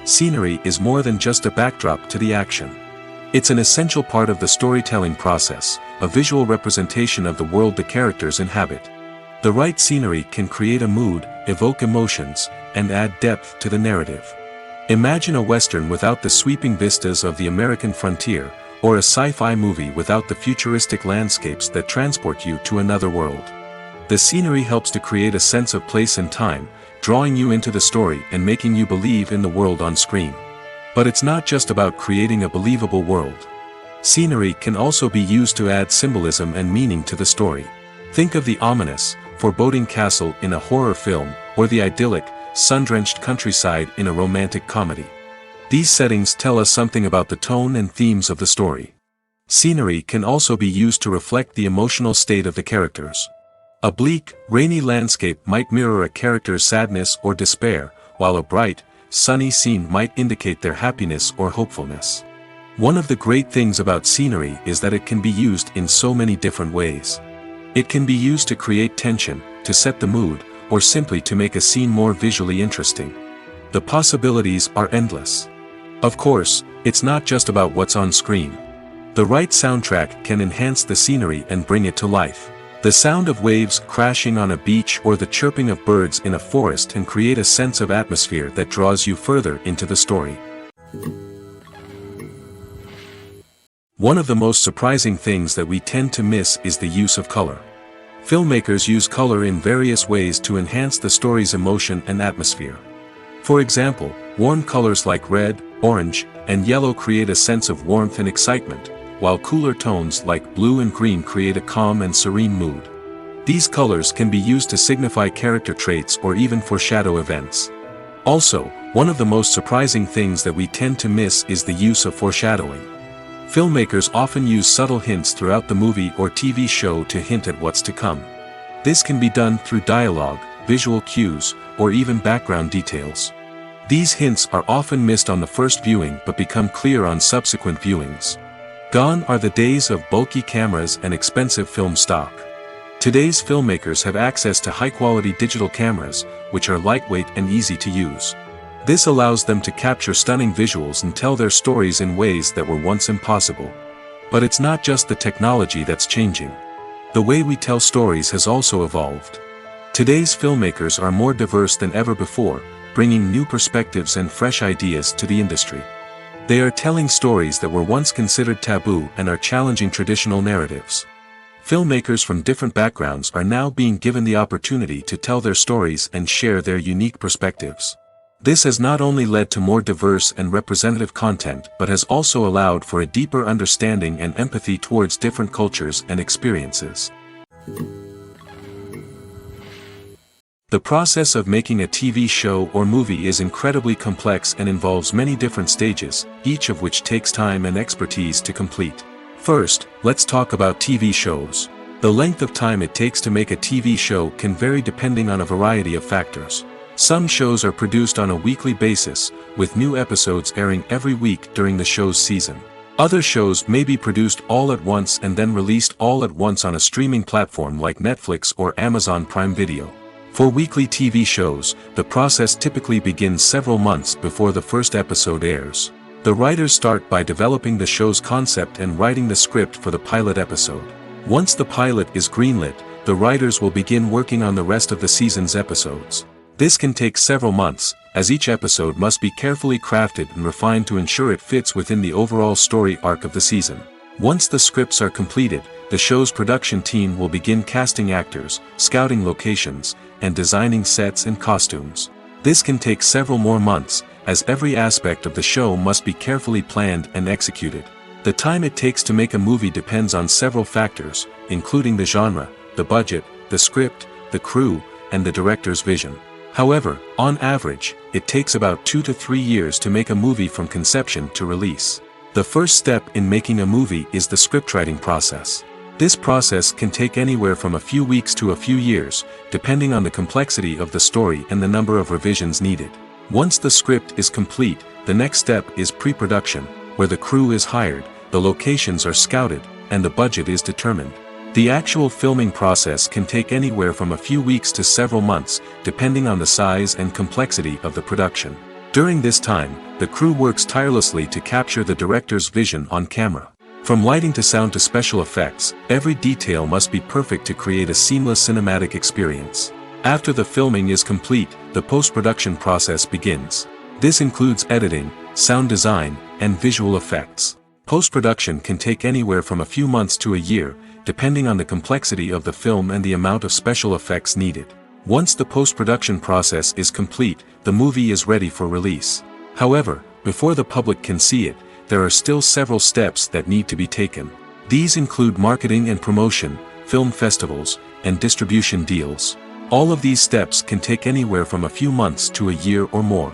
Scenery is more than just a backdrop to the action. It's an essential part of the storytelling process, a visual representation of the world the characters inhabit. The right scenery can create a mood, evoke emotions, and add depth to the narrative. Imagine a Western without the sweeping vistas of the American frontier, or a sci-fi movie without the futuristic landscapes that transport you to another world. The scenery helps to create a sense of place and time, drawing you into the story and making you believe in the world on screen. But it's not just about creating a believable world. Scenery can also be used to add symbolism and meaning to the story. Think of the ominous, foreboding castle in a horror film, or the idyllic, sun-drenched countryside in a romantic comedy. These settings tell us something about the tone and themes of the story. Scenery can also be used to reflect the emotional state of the characters. A bleak, rainy landscape might mirror a character's sadness or despair, while a bright, sunny scene might indicate their happiness or hopefulness. One of the great things about scenery is that it can be used in so many different ways. It can be used to create tension, to set the mood, or simply to make a scene more visually interesting. The possibilities are endless. Of course, it's not just about what's on screen. The right soundtrack can enhance the scenery and bring it to life. The sound of waves crashing on a beach or the chirping of birds in a forest can create a sense of atmosphere that draws you further into the story. One of the most surprising things that we tend to miss is the use of color. Filmmakers use color in various ways to enhance the story's emotion and atmosphere. For example, warm colors like red, orange, and yellow create a sense of warmth and excitement, while cooler tones like blue and green create a calm and serene mood. These colors can be used to signify character traits or even foreshadow events. Also, one of the most surprising things that we tend to miss is the use of foreshadowing. Filmmakers often use subtle hints throughout the movie or TV show to hint at what's to come. This can be done through dialogue, visual cues, or even background details. These hints are often missed on the first viewing but become clear on subsequent viewings. Gone are the days of bulky cameras and expensive film stock. Today's filmmakers have access to high-quality digital cameras, which are lightweight and easy to use. This allows them to capture stunning visuals and tell their stories in ways that were once impossible. But it's not just the technology that's changing. The way we tell stories has also evolved. Today's filmmakers are more diverse than ever before, bringing new perspectives and fresh ideas to the industry. They are telling stories that were once considered taboo and are challenging traditional narratives. Filmmakers from different backgrounds are now being given the opportunity to tell their stories and share their unique perspectives. This has not only led to more diverse and representative content but has also allowed for a deeper understanding and empathy towards different cultures and experiences. The process of making a TV show or movie is incredibly complex and involves many different stages, each of which takes time and expertise to complete. First, let's talk about TV shows. The length of time it takes to make a TV show can vary depending on a variety of factors. Some shows are produced on a weekly basis, with new episodes airing every week during the show's season. Other shows may be produced all at once and then released all at once on a streaming platform like Netflix or Amazon Prime Video. For weekly TV shows, the process typically begins several months before the first episode airs. The writers start by developing the show's concept and writing the script for the pilot episode. Once the pilot is greenlit, the writers will begin working on the rest of the season's episodes. This can take several months, as each episode must be carefully crafted and refined to ensure it fits within the overall story arc of the season. Once the scripts are completed, the show's production team will begin casting actors, scouting locations, and designing sets and costumes. This can take several more months, as every aspect of the show must be carefully planned and executed. The time it takes to make a movie depends on several factors, including the genre, the budget, the script, the crew, and the director's vision. However, on average, it takes about 2 to 3 years to make a movie from conception to release. The first step in making a movie is the scriptwriting process. This process can take anywhere from a few weeks to a few years, depending on the complexity of the story and the number of revisions needed. Once the script is complete, the next step is pre-production, where the crew is hired, the locations are scouted, and the budget is determined. The actual filming process can take anywhere from a few weeks to several months, depending on the size and complexity of the production. During this time, the crew works tirelessly to capture the director's vision on camera. From lighting to sound to special effects, every detail must be perfect to create a seamless cinematic experience. After the filming is complete, the post-production process begins. This includes editing, sound design, and visual effects. Post-production can take anywhere from a few months to a year, depending on the complexity of the film and the amount of special effects needed. Once the post-production process is complete, the movie is ready for release. However, before the public can see it, there are still several steps that need to be taken. These include marketing and promotion, film festivals, and distribution deals. All of these steps can take anywhere from a few months to a year or more.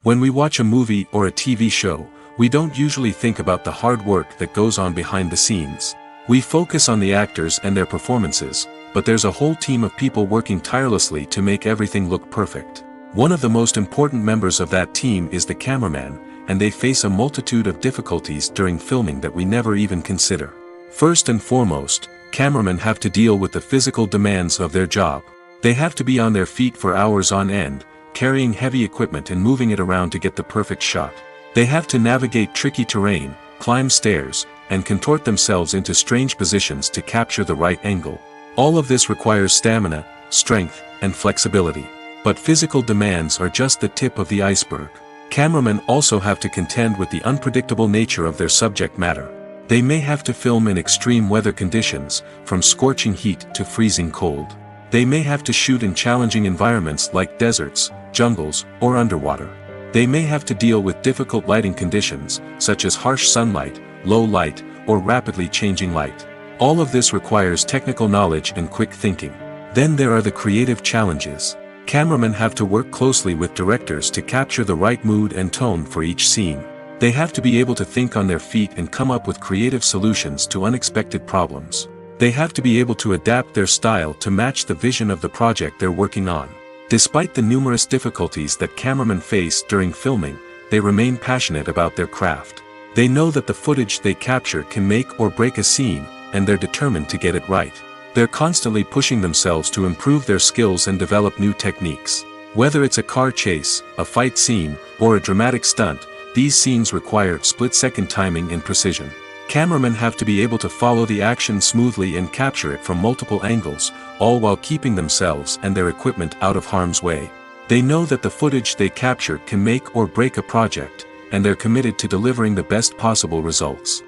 When we watch a movie or a TV show, we don't usually think about the hard work that goes on behind the scenes. We focus on the actors and their performances, but there's a whole team of people working tirelessly to make everything look perfect. One of the most important members of that team is the cameraman, and they face a multitude of difficulties during filming that we never even consider. First and foremost, cameramen have to deal with the physical demands of their job. They have to be on their feet for hours on end, carrying heavy equipment and moving it around to get the perfect shot. They have to navigate tricky terrain, climb stairs, and contort themselves into strange positions to capture the right angle. All of this requires stamina, strength, and flexibility. But physical demands are just the tip of the iceberg. Cameramen also have to contend with the unpredictable nature of their subject matter. They may have to film in extreme weather conditions, from scorching heat to freezing cold. They may have to shoot in challenging environments like deserts, jungles, or underwater. They may have to deal with difficult lighting conditions, such as harsh sunlight, low light, or rapidly changing light. All of this requires technical knowledge and quick thinking. Then there are the creative challenges. Cameramen have to work closely with directors to capture the right mood and tone for each scene. They have to be able to think on their feet and come up with creative solutions to unexpected problems. They have to be able to adapt their style to match the vision of the project they're working on. Despite the numerous difficulties that cameramen face during filming, they remain passionate about their craft. They know that the footage they capture can make or break a scene, and they're determined to get it right. They're constantly pushing themselves to improve their skills and develop new techniques. Whether it's a car chase, a fight scene, or a dramatic stunt, these scenes require split-second timing and precision. Cameramen have to be able to follow the action smoothly and capture it from multiple angles, all while keeping themselves and their equipment out of harm's way. They know that the footage they capture can make or break a project, and they're committed to delivering the best possible results.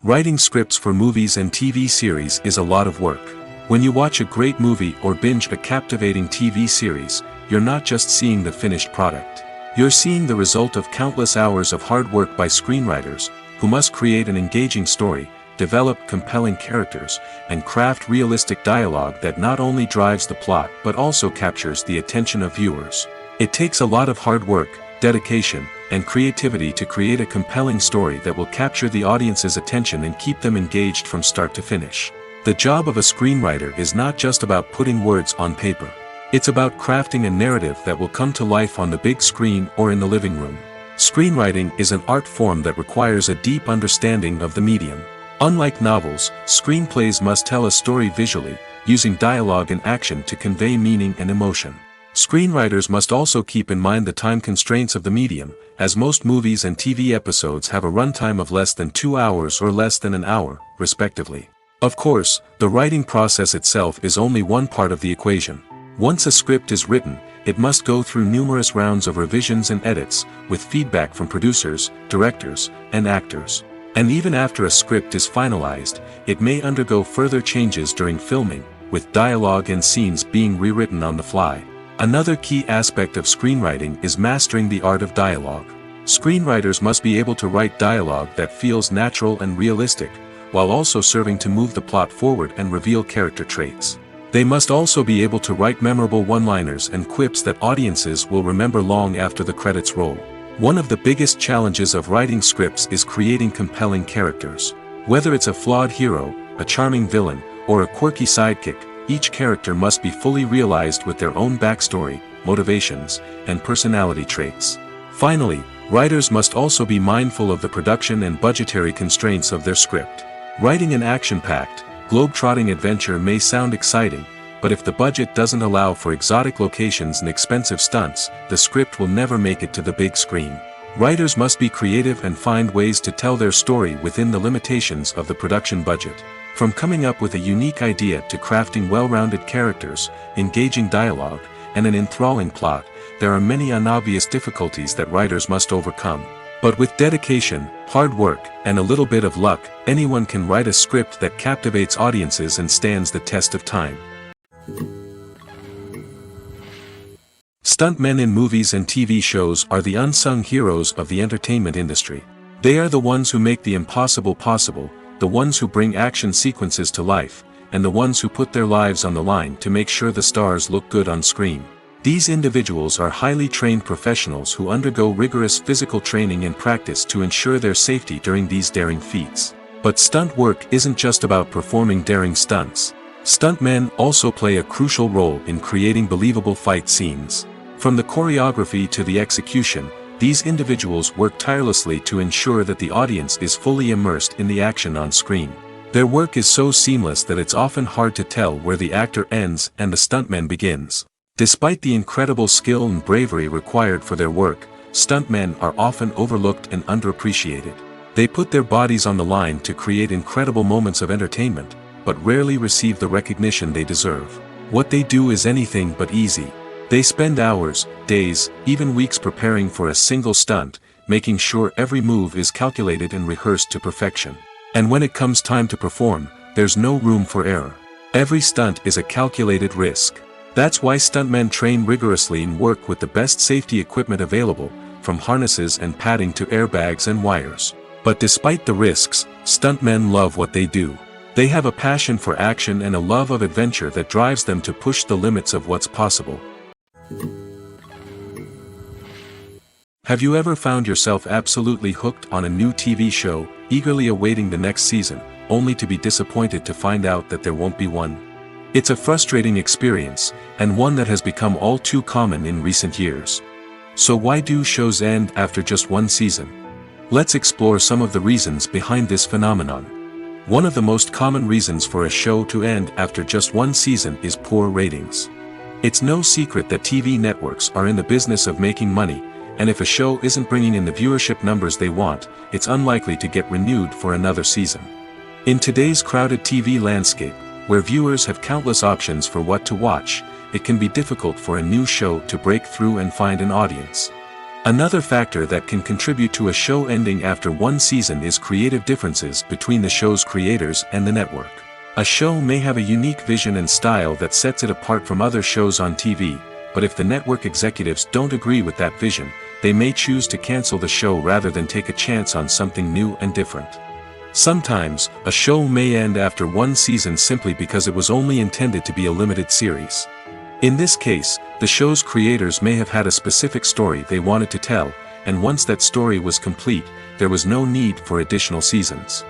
Writing scripts for movies and TV series is a lot of work. When you watch a great movie or binge a captivating TV series, you're not just seeing the finished product. You're seeing the result of countless hours of hard work by screenwriters, who must create an engaging story, develop compelling characters, and craft realistic dialogue that not only drives the plot but also captures the attention of viewers. It takes a lot of hard work, dedication, and creativity to create a compelling story that will capture the audience's attention and keep them engaged from start to finish. The job of a screenwriter is not just about putting words on paper. It's about crafting a narrative that will come to life on the big screen or in the living room. Screenwriting is an art form that requires a deep understanding of the medium. Unlike novels, screenplays must tell a story visually, using dialogue and action to convey meaning and emotion. Screenwriters must also keep in mind the time constraints of the medium, as most movies and TV episodes have a runtime of less than 2 hours or less than an hour, respectively. Of course, the writing process itself is only one part of the equation. Once a script is written, it must go through numerous rounds of revisions and edits, with feedback from producers, directors, and actors. And even after a script is finalized, it may undergo further changes during filming, with dialogue and scenes being rewritten on the fly. Another key aspect of screenwriting is mastering the art of dialogue. Screenwriters must be able to write dialogue that feels natural and realistic, while also serving to move the plot forward and reveal character traits. They must also be able to write memorable one-liners and quips that audiences will remember long after the credits roll. One of the biggest challenges of writing scripts is creating compelling characters. Whether it's a flawed hero, a charming villain, or a quirky sidekick, each character must be fully realized with their own backstory, motivations, and personality traits. Finally, writers must also be mindful of the production and budgetary constraints of their script. Writing an action-packed, globe-trotting adventure may sound exciting, but if the budget doesn't allow for exotic locations and expensive stunts, the script will never make it to the big screen. Writers must be creative and find ways to tell their story within the limitations of the production budget. From coming up with a unique idea to crafting well-rounded characters, engaging dialogue, and an enthralling plot, there are many unobvious difficulties that writers must overcome. But with dedication, hard work, and a little bit of luck, anyone can write a script that captivates audiences and stands the test of time. Stuntmen in movies and TV shows are the unsung heroes of the entertainment industry. They are the ones who make the impossible possible, the ones who bring action sequences to life, and the ones who put their lives on the line to make sure the stars look good on screen. These individuals are highly trained professionals who undergo rigorous physical training and practice to ensure their safety during these daring feats. But stunt work isn't just about performing daring stunts. Stuntmen also play a crucial role in creating believable fight scenes. From the choreography to the execution, these individuals work tirelessly to ensure that the audience is fully immersed in the action on screen. Their work is so seamless that it's often hard to tell where the actor ends and the stuntman begins. Despite the incredible skill and bravery required for their work, stuntmen are often overlooked and underappreciated. They put their bodies on the line to create incredible moments of entertainment, but rarely receive the recognition they deserve. What they do is anything but easy. They spend hours, days, even weeks preparing for a single stunt, making sure every move is calculated and rehearsed to perfection. And when it comes time to perform, there's no room for error. Every stunt is a calculated risk. That's why stuntmen train rigorously and work with the best safety equipment available, from harnesses and padding to airbags and wires. But despite the risks, stuntmen love what they do. They have a passion for action and a love of adventure that drives them to push the limits of what's possible. Have you ever found yourself absolutely hooked on a new TV show, eagerly awaiting the next season, only to be disappointed to find out that there won't be one? It's a frustrating experience, and one that has become all too common in recent years. So why do shows end after just one season? Let's explore some of the reasons behind this phenomenon. One of the most common reasons for a show to end after just one season is poor ratings. It's no secret that TV networks are in the business of making money, and if a show isn't bringing in the viewership numbers they want, it's unlikely to get renewed for another season. In today's crowded TV landscape, where viewers have countless options for what to watch, it can be difficult for a new show to break through and find an audience. Another factor that can contribute to a show ending after one season is creative differences between the show's creators and the network. A show may have a unique vision and style that sets it apart from other shows on TV, but if the network executives don't agree with that vision, they may choose to cancel the show rather than take a chance on something new and different. Sometimes, a show may end after one season simply because it was only intended to be a limited series. In this case, the show's creators may have had a specific story they wanted to tell, and once that story was complete, there was no need for additional seasons.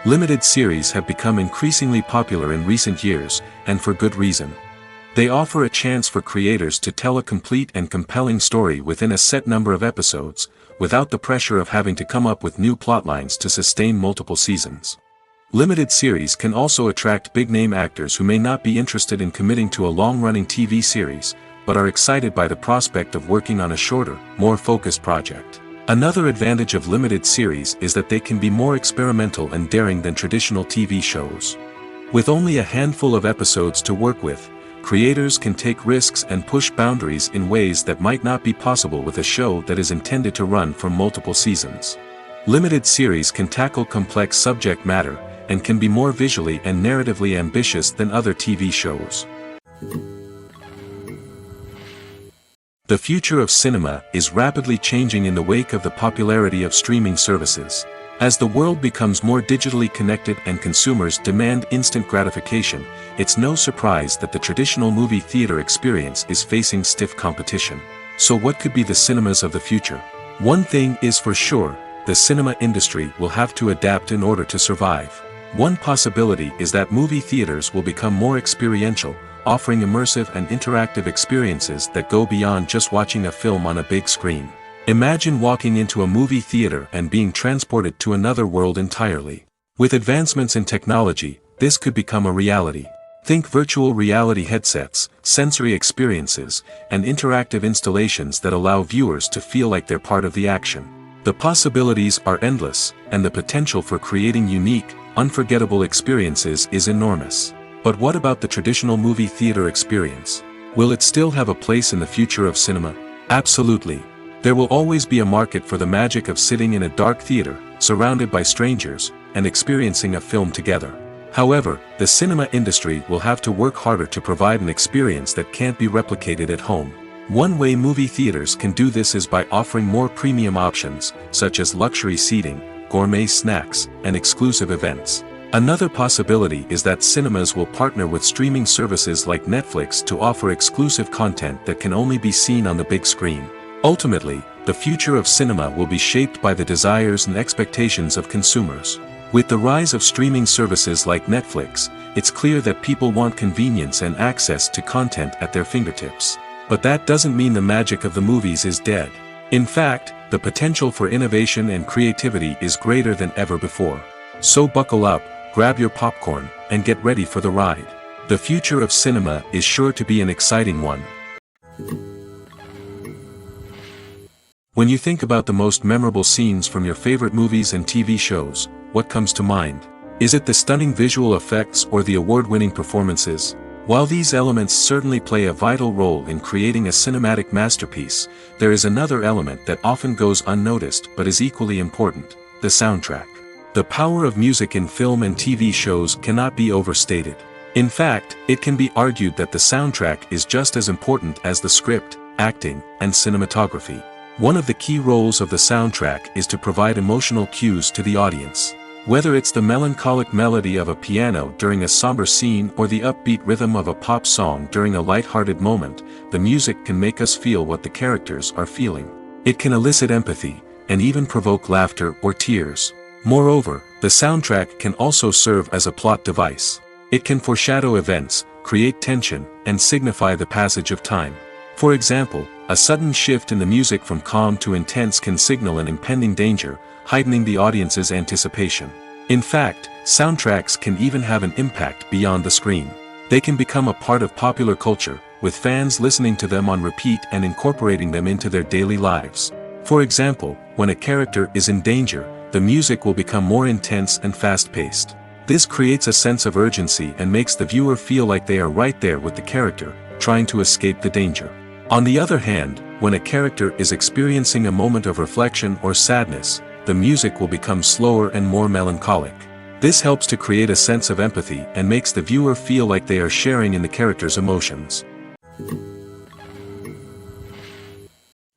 Limited series have become increasingly popular in recent years, and for good reason. They offer a chance for creators to tell a complete and compelling story within a set number of episodes, without the pressure of having to come up with new plotlines to sustain multiple seasons. Limited series can also attract big-name actors who may not be interested in committing to a long-running TV series, but are excited by the prospect of working on a shorter, more focused project. Another advantage of limited series is that they can be more experimental and daring than traditional TV shows. With only a handful of episodes to work with, creators can take risks and push boundaries in ways that might not be possible with a show that is intended to run for multiple seasons. Limited series can tackle complex subject matter, and can be more visually and narratively ambitious than other TV shows. The future of cinema is rapidly changing in the wake of the popularity of streaming services. As the world becomes more digitally connected and consumers demand instant gratification, it's no surprise that the traditional movie theater experience is facing stiff competition. So what could be the cinemas of the future? One thing is for sure, the cinema industry will have to adapt in order to survive. One possibility is that movie theaters will become more experiential, offering immersive and interactive experiences that go beyond just watching a film on a big screen. Imagine walking into a movie theater and being transported to another world entirely. With advancements in technology, this could become a reality. Think virtual reality headsets, sensory experiences, and interactive installations that allow viewers to feel like they're part of the action. The possibilities are endless, and the potential for creating unique, unforgettable experiences is enormous. But what about the traditional movie theater experience? Will it still have a place in the future of cinema? Absolutely. There will always be a market for the magic of sitting in a dark theater, surrounded by strangers, and experiencing a film together. However, the cinema industry will have to work harder to provide an experience that can't be replicated at home. One way movie theaters can do this is by offering more premium options, such as luxury seating, gourmet snacks, and exclusive events. Another possibility is that cinemas will partner with streaming services like Netflix to offer exclusive content that can only be seen on the big screen. Ultimately, the future of cinema will be shaped by the desires and expectations of consumers. With the rise of streaming services like Netflix, it's clear that people want convenience and access to content at their fingertips. But that doesn't mean the magic of the movies is dead. In fact, the potential for innovation and creativity is greater than ever before. So buckle up, grab your popcorn, and get ready for the ride. The future of cinema is sure to be an exciting one. When you think about the most memorable scenes from your favorite movies and TV shows, what comes to mind? Is it the stunning visual effects or the award-winning performances? While these elements certainly play a vital role in creating a cinematic masterpiece, there is another element that often goes unnoticed but is equally important: the soundtrack. The power of music in film and TV shows cannot be overstated. In fact, it can be argued that the soundtrack is just as important as the script, acting, and cinematography. One of the key roles of the soundtrack is to provide emotional cues to the audience. Whether it's the melancholic melody of a piano during a somber scene or the upbeat rhythm of a pop song during a light-hearted moment, the music can make us feel what the characters are feeling. It can elicit empathy, and even provoke laughter or tears. Moreover, the soundtrack can also serve as a plot device. It can foreshadow events, create tension, and signify the passage of time. For example, a sudden shift in the music from calm to intense can signal an impending danger, heightening the audience's anticipation. In fact, soundtracks can even have an impact beyond the screen. They can become a part of popular culture, with fans listening to them on repeat and incorporating them into their daily lives. For example, when a character is in danger, the music will become more intense and fast-paced. This creates a sense of urgency and makes the viewer feel like they are right there with the character, trying to escape the danger. On the other hand, when a character is experiencing a moment of reflection or sadness, the music will become slower and more melancholic. This helps to create a sense of empathy and makes the viewer feel like they are sharing in the character's emotions.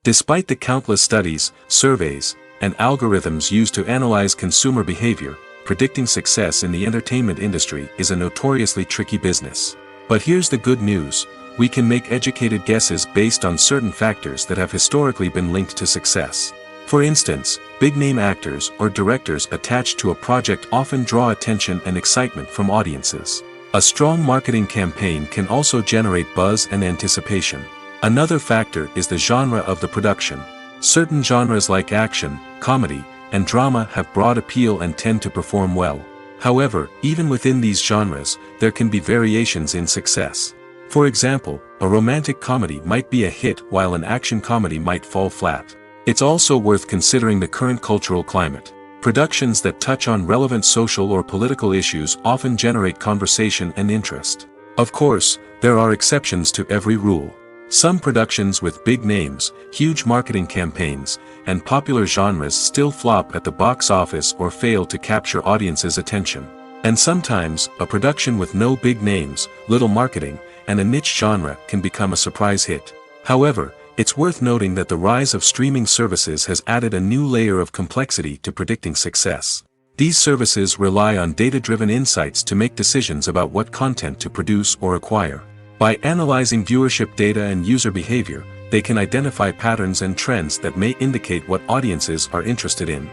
Despite the countless studies, surveys, and algorithms used to analyze consumer behavior, predicting success in the entertainment industry is a notoriously tricky business. But here's the good news: we can make educated guesses based on certain factors that have historically been linked to success. For instance, big-name actors or directors attached to a project often draw attention and excitement from audiences. A strong marketing campaign can also generate buzz and anticipation. Another factor is the genre of the production. Certain genres like action, comedy, and drama have broad appeal and tend to perform well. However, even within these genres, there can be variations in success. For example, a romantic comedy might be a hit while an action comedy might fall flat. It's also worth considering the current cultural climate. Productions that touch on relevant social or political issues often generate conversation and interest. Of course, there are exceptions to every rule. Some productions with big names, huge marketing campaigns, and popular genres still flop at the box office or fail to capture audiences' attention. And sometimes, a production with no big names, little marketing, and a niche genre can become a surprise hit. However, it's worth noting that the rise of streaming services has added a new layer of complexity to predicting success. These services rely on data-driven insights to make decisions about what content to produce or acquire. By analyzing viewership data and user behavior, they can identify patterns and trends that may indicate what audiences are interested in.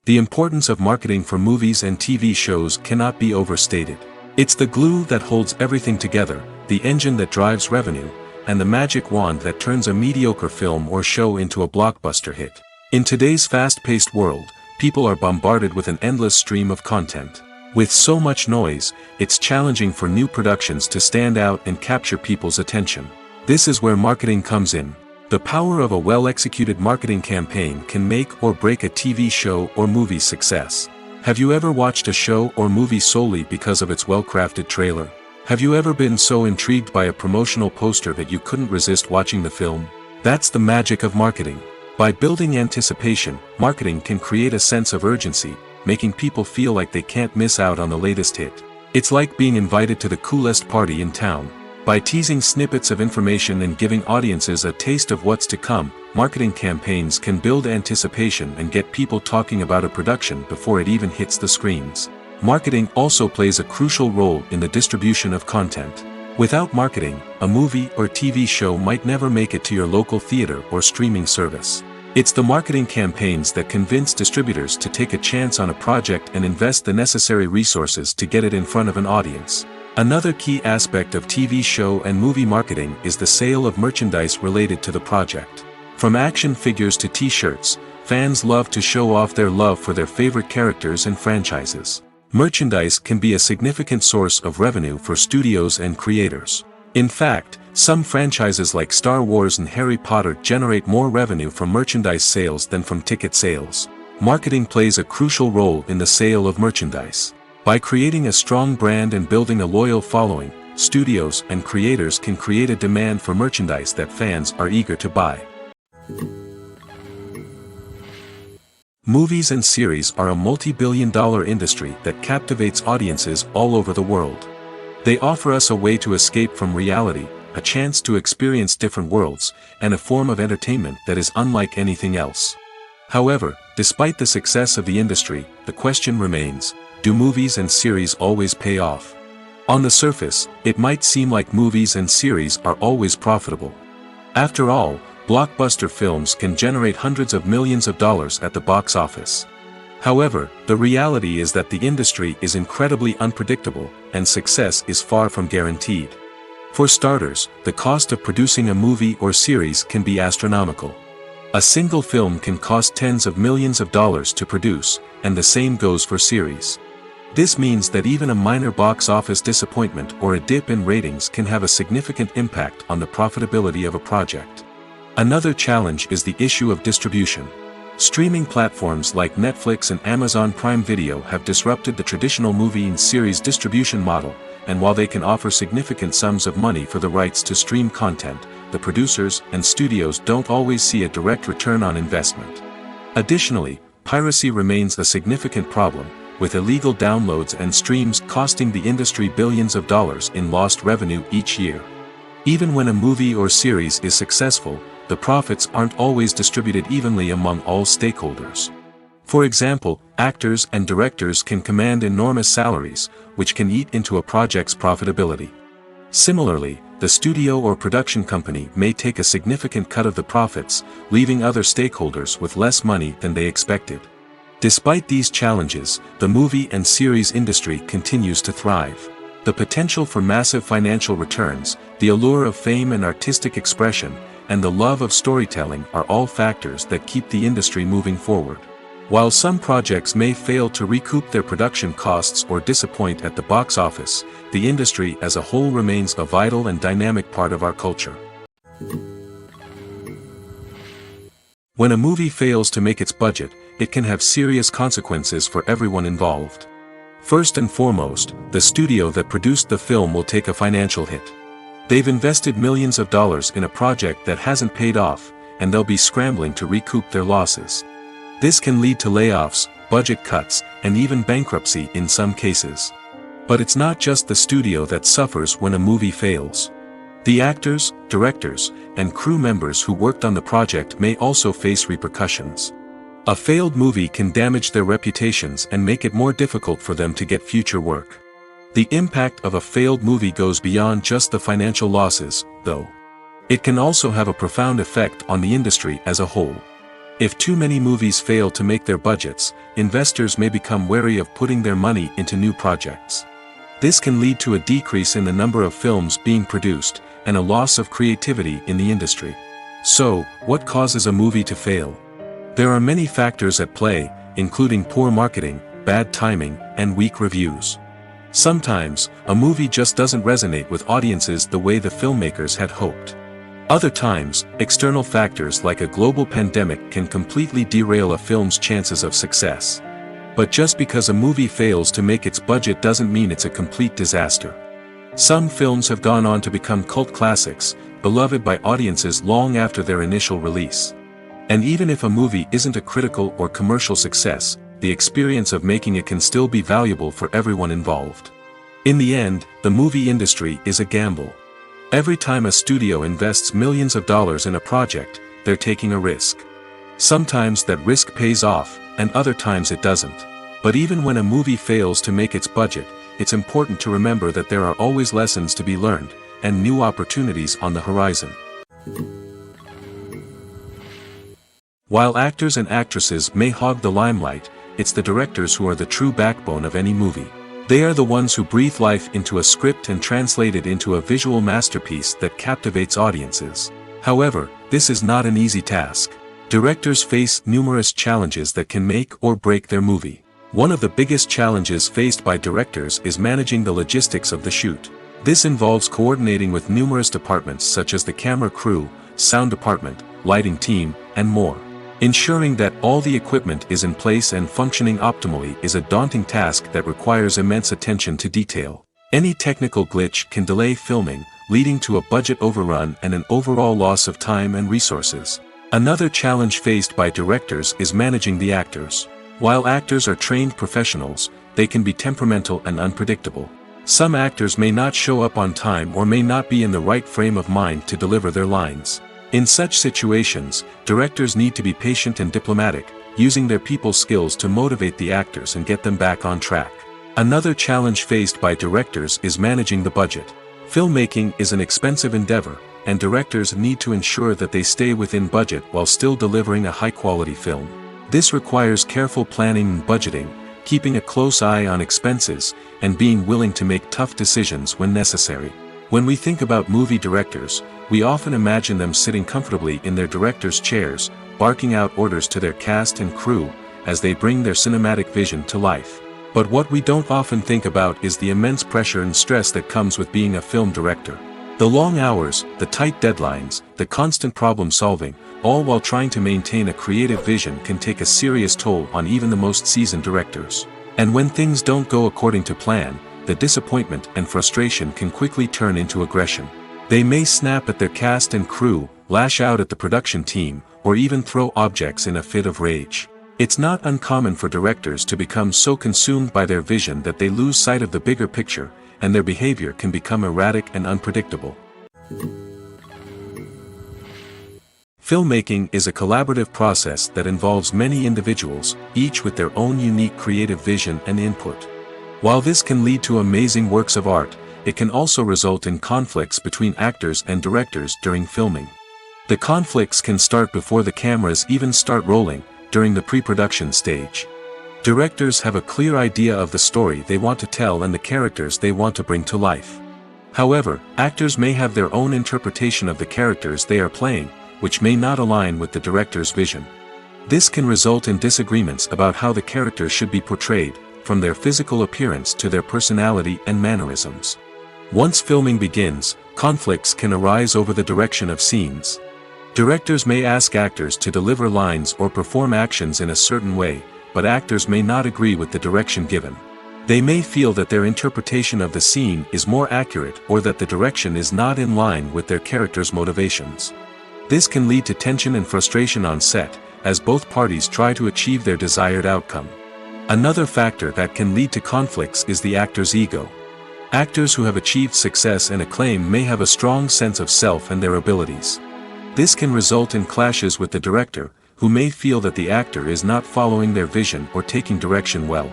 The importance of marketing for movies and TV shows cannot be overstated. It's the glue that holds everything together, the engine that drives revenue, and the magic wand that turns a mediocre film or show into a blockbuster hit. In today's fast-paced world, people are bombarded with an endless stream of content. With so much noise, it's challenging for new productions to stand out and capture people's attention. This is where marketing comes in. The power of a well-executed marketing campaign can make or break a TV show or movie's success. Have you ever watched a show or movie solely because of its well-crafted trailer? Have you ever been so intrigued by a promotional poster that you couldn't resist watching the film? That's the magic of marketing. By building anticipation, marketing can create a sense of urgency, making people feel like they can't miss out on the latest hit. It's like being invited to the coolest party in town. By teasing snippets of information and giving audiences a taste of what's to come, marketing campaigns can build anticipation and get people talking about a production before it even hits the screens. Marketing also plays a crucial role in the distribution of content. Without marketing, a movie or TV show might never make it to your local theater or streaming service. It's the marketing campaigns that convince distributors to take a chance on a project and invest the necessary resources to get it in front of an audience. Another key aspect of TV show and movie marketing is the sale of merchandise related to the project. From action figures to t-shirts, fans love to show off their love for their favorite characters and franchises. Merchandise can be a significant source of revenue for studios and creators. In fact, some franchises like Star Wars and Harry Potter generate more revenue from merchandise sales than from ticket sales. Marketing plays a crucial role in the sale of merchandise. By creating a strong brand and building a loyal following, studios and creators can create a demand for merchandise that fans are eager to buy. Movies and series are a multi-billion-dollar industry that captivates audiences all over the world. They offer us a way to escape from reality, a chance to experience different worlds, and a form of entertainment that is unlike anything else. However, despite the success of the industry, the question remains, do movies and series always pay off? On the surface, it might seem like movies and series are always profitable. After all, blockbuster films can generate hundreds of millions of dollars at the box office. However, the reality is that the industry is incredibly unpredictable, and success is far from guaranteed. For starters, the cost of producing a movie or series can be astronomical. A single film can cost tens of millions of dollars to produce, and the same goes for series. This means that even a minor box office disappointment or a dip in ratings can have a significant impact on the profitability of a project. Another challenge is the issue of distribution. Streaming platforms like Netflix and Amazon Prime Video have disrupted the traditional movie and series distribution model, and while they can offer significant sums of money for the rights to stream content, the producers and studios don't always see a direct return on investment. Additionally, piracy remains a significant problem, with illegal downloads and streams costing the industry billions of dollars in lost revenue each year. Even when a movie or series is successful, the profits aren't always distributed evenly among all stakeholders. For example, actors and directors can command enormous salaries, which can eat into a project's profitability. Similarly, the studio or production company may take a significant cut of the profits, leaving other stakeholders with less money than they expected. Despite these challenges, the movie and series industry continues to thrive. The potential for massive financial returns, the allure of fame and artistic expression, and the love of storytelling are all factors that keep the industry moving forward. While some projects may fail to recoup their production costs or disappoint at the box office, the industry as a whole remains a vital and dynamic part of our culture. When a movie fails to make its budget, it can have serious consequences for everyone involved. First and foremost, the studio that produced the film will take a financial hit. They've invested millions of dollars in a project that hasn't paid off, and they'll be scrambling to recoup their losses. This can lead to layoffs, budget cuts, and even bankruptcy in some cases. But it's not just the studio that suffers when a movie fails. The actors, directors, and crew members who worked on the project may also face repercussions. A failed movie can damage their reputations and make it more difficult for them to get future work. The impact of a failed movie goes beyond just the financial losses, though. It can also have a profound effect on the industry as a whole. If too many movies fail to make their budgets, investors may become wary of putting their money into new projects. This can lead to a decrease in the number of films being produced, and a loss of creativity in the industry. So, what causes a movie to fail? There are many factors at play, including poor marketing, bad timing, and weak reviews. Sometimes, a movie just doesn't resonate with audiences the way the filmmakers had hoped. Other times, external factors like a global pandemic can completely derail a film's chances of success. But just because a movie fails to make its budget doesn't mean it's a complete disaster. Some films have gone on to become cult classics, beloved by audiences long after their initial release. And even if a movie isn't a critical or commercial success, the experience of making it can still be valuable for everyone involved. In the end, the movie industry is a gamble. Every time a studio invests millions of dollars in a project, they're taking a risk. Sometimes that risk pays off, and other times it doesn't. But even when a movie fails to make its budget, it's important to remember that there are always lessons to be learned, and new opportunities on the horizon. While actors and actresses may hog the limelight, it's the directors who are the true backbone of any movie. They are the ones who breathe life into a script and translate it into a visual masterpiece that captivates audiences. However, this is not an easy task. Directors face numerous challenges that can make or break their movie. One of the biggest challenges faced by directors is managing the logistics of the shoot. This involves coordinating with numerous departments such as the camera crew, sound department, lighting team, and more. Ensuring that all the equipment is in place and functioning optimally is a daunting task that requires immense attention to detail. Any technical glitch can delay filming, leading to a budget overrun and an overall loss of time and resources. Another challenge faced by directors is managing the actors. While actors are trained professionals, they can be temperamental and unpredictable. Some actors may not show up on time or may not be in the right frame of mind to deliver their lines. In such situations, directors need to be patient and diplomatic, using their people skills to motivate the actors and get them back on track. Another challenge faced by directors is managing the budget. Filmmaking is an expensive endeavor, and directors need to ensure that they stay within budget while still delivering a high-quality film. This requires careful planning and budgeting, keeping a close eye on expenses, and being willing to make tough decisions when necessary. When we think about movie directors, we often imagine them sitting comfortably in their director's chairs, barking out orders to their cast and crew, as they bring their cinematic vision to life. But what we don't often think about is the immense pressure and stress that comes with being a film director. The long hours, the tight deadlines, the constant problem solving, all while trying to maintain a creative vision can take a serious toll on even the most seasoned directors. And when things don't go according to plan, the disappointment and frustration can quickly turn into aggression. They may snap at their cast and crew, lash out at the production team, or even throw objects in a fit of rage. It's not uncommon for directors to become so consumed by their vision that they lose sight of the bigger picture, and their behavior can become erratic and unpredictable. Filmmaking is a collaborative process that involves many individuals, each with their own unique creative vision and input. While this can lead to amazing works of art, it can also result in conflicts between actors and directors during filming. The conflicts can start before the cameras even start rolling, during the pre-production stage. Directors have a clear idea of the story they want to tell and the characters they want to bring to life. However, actors may have their own interpretation of the characters they are playing, which may not align with the director's vision. This can result in disagreements about how the characters should be portrayed, from their physical appearance to their personality and mannerisms. Once filming begins, conflicts can arise over the direction of scenes. Directors may ask actors to deliver lines or perform actions in a certain way, but actors may not agree with the direction given. They may feel that their interpretation of the scene is more accurate or that the direction is not in line with their character's motivations. This can lead to tension and frustration on set, as both parties try to achieve their desired outcome. Another factor that can lead to conflicts is the actor's ego. Actors who have achieved success and acclaim may have a strong sense of self and their abilities. This can result in clashes with the director, who may feel that the actor is not following their vision or taking direction well.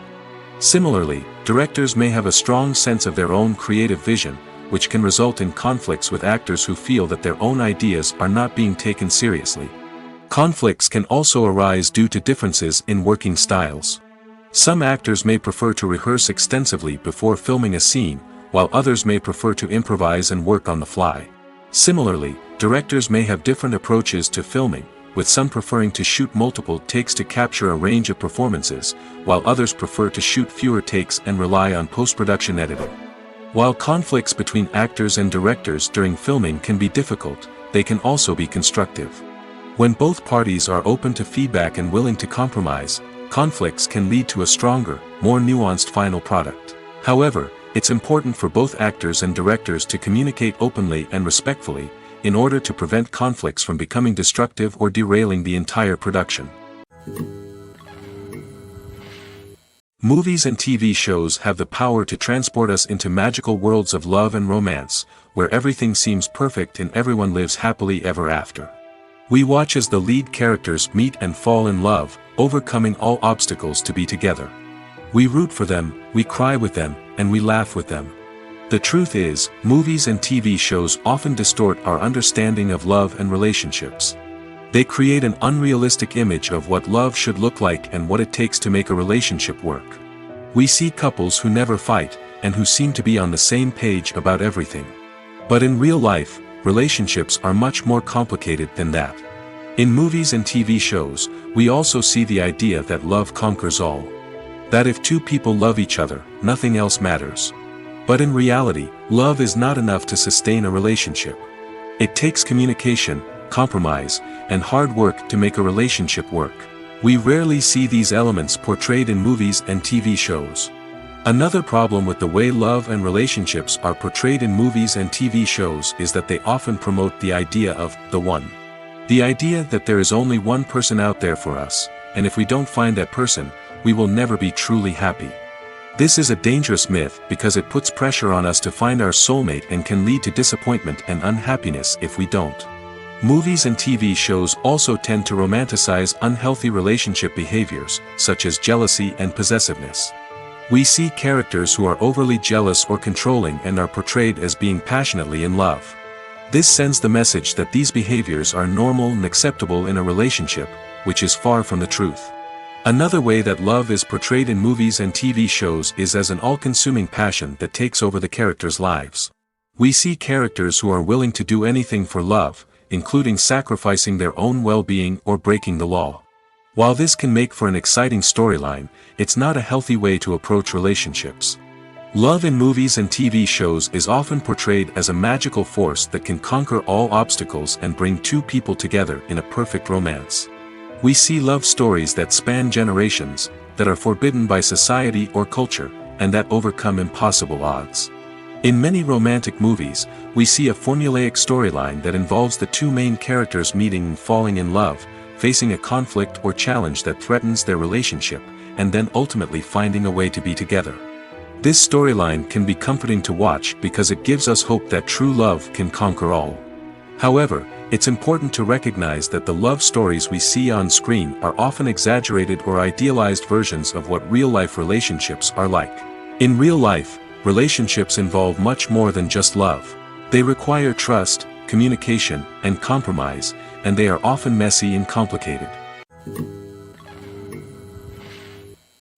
Similarly, directors may have a strong sense of their own creative vision, which can result in conflicts with actors who feel that their own ideas are not being taken seriously. Conflicts can also arise due to differences in working styles. Some actors may prefer to rehearse extensively before filming a scene, while others may prefer to improvise and work on the fly. Similarly, directors may have different approaches to filming, with some preferring to shoot multiple takes to capture a range of performances, while others prefer to shoot fewer takes and rely on post-production editing. While conflicts between actors and directors during filming can be difficult, they can also be constructive. When both parties are open to feedback and willing to compromise, conflicts can lead to a stronger, more nuanced final product. However, it's important for both actors and directors to communicate openly and respectfully, in order to prevent conflicts from becoming destructive or derailing the entire production. Movies and TV shows have the power to transport us into magical worlds of love and romance, where everything seems perfect and everyone lives happily ever after. We watch as the lead characters meet and fall in love, overcoming all obstacles to be together. We root for them, we cry with them, and we laugh with them. The truth is, movies and TV shows often distort our understanding of love and relationships. They create an unrealistic image of what love should look like and what it takes to make a relationship work. We see couples who never fight, and who seem to be on the same page about everything. But in real life, relationships are much more complicated than that. In movies and TV shows, we also see the idea that love conquers all. That if two people love each other, nothing else matters. But in reality, love is not enough to sustain a relationship. It takes communication, compromise, and hard work to make a relationship work. We rarely see these elements portrayed in movies and TV shows. Another problem with the way love and relationships are portrayed in movies and TV shows is that they often promote the idea of the one. The idea that there is only one person out there for us, and if we don't find that person, we will never be truly happy. This is a dangerous myth because it puts pressure on us to find our soulmate and can lead to disappointment and unhappiness if we don't. Movies and TV shows also tend to romanticize unhealthy relationship behaviors, such as jealousy and possessiveness. We see characters who are overly jealous or controlling and are portrayed as being passionately in love. This sends the message that these behaviors are normal and acceptable in a relationship, which is far from the truth. Another way that love is portrayed in movies and TV shows is as an all-consuming passion that takes over the characters' lives. We see characters who are willing to do anything for love, including sacrificing their own well-being or breaking the law. While this can make for an exciting storyline, it's not a healthy way to approach relationships. Love in movies and TV shows is often portrayed as a magical force that can conquer all obstacles and bring two people together in a perfect romance. We see love stories that span generations, that are forbidden by society or culture, and that overcome impossible odds. In many romantic movies, we see a formulaic storyline that involves the two main characters meeting and falling in love, facing a conflict or challenge that threatens their relationship, and then ultimately finding a way to be together. This storyline can be comforting to watch because it gives us hope that true love can conquer all. However, it's important to recognize that the love stories we see on screen are often exaggerated or idealized versions of what real-life relationships are like. In real life, relationships involve much more than just love. They require trust, communication, and compromise, and they are often messy and complicated.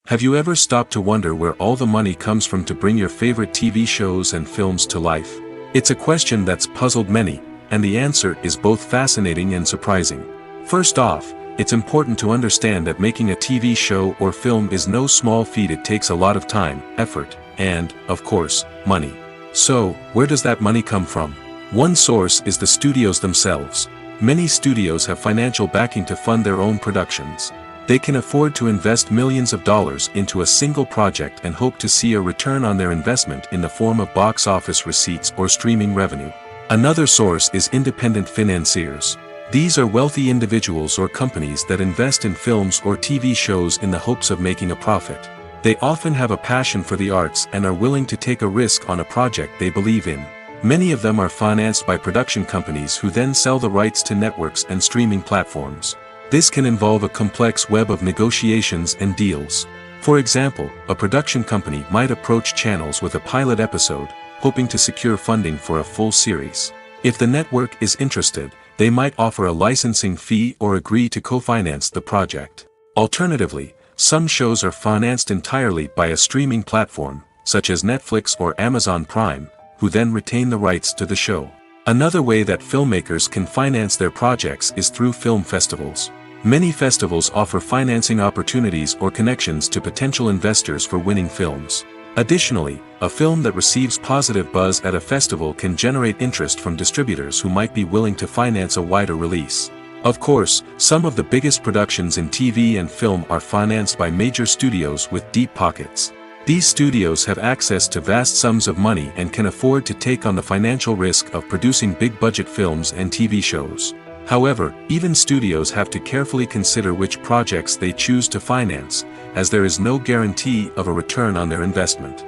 Have you ever stopped to wonder where all the money comes from to bring your favorite TV shows and films to life? It's a question that's puzzled many, and the answer is both fascinating and surprising. First off, It's important to understand that making a TV show or film is no small feat. It takes a lot of time, effort, and, of course, money. So, where does that money come from? One source is the studios themselves. Many studios have financial backing to fund their own productions. They can afford to invest millions of dollars into a single project and hope to see a return on their investment in the form of box office receipts or streaming revenue. Another source is independent financiers. These are wealthy individuals or companies that invest in films or TV shows in the hopes of making a profit. They often have a passion for the arts and are willing to take a risk on a project they believe in. Many of them are financed by production companies who then sell the rights to networks and streaming platforms. This can involve a complex web of negotiations and deals. For example, a production company might approach channels with a pilot episode, hoping to secure funding for a full series. If the network is interested, they might offer a licensing fee or agree to co-finance the project. Alternatively, some shows are financed entirely by a streaming platform, such as Netflix or Amazon Prime, who then retain the rights to the show. Another way that filmmakers can finance their projects is through film festivals. Many festivals offer financing opportunities or connections to potential investors for winning films. Additionally, a film that receives positive buzz at a festival can generate interest from distributors who might be willing to finance a wider release. Of course, some of the biggest productions in TV and film are financed by major studios with deep pockets. These studios have access to vast sums of money and can afford to take on the financial risk of producing big-budget films and TV shows. However, even studios have to carefully consider which projects they choose to finance, as there is no guarantee of a return on their investment.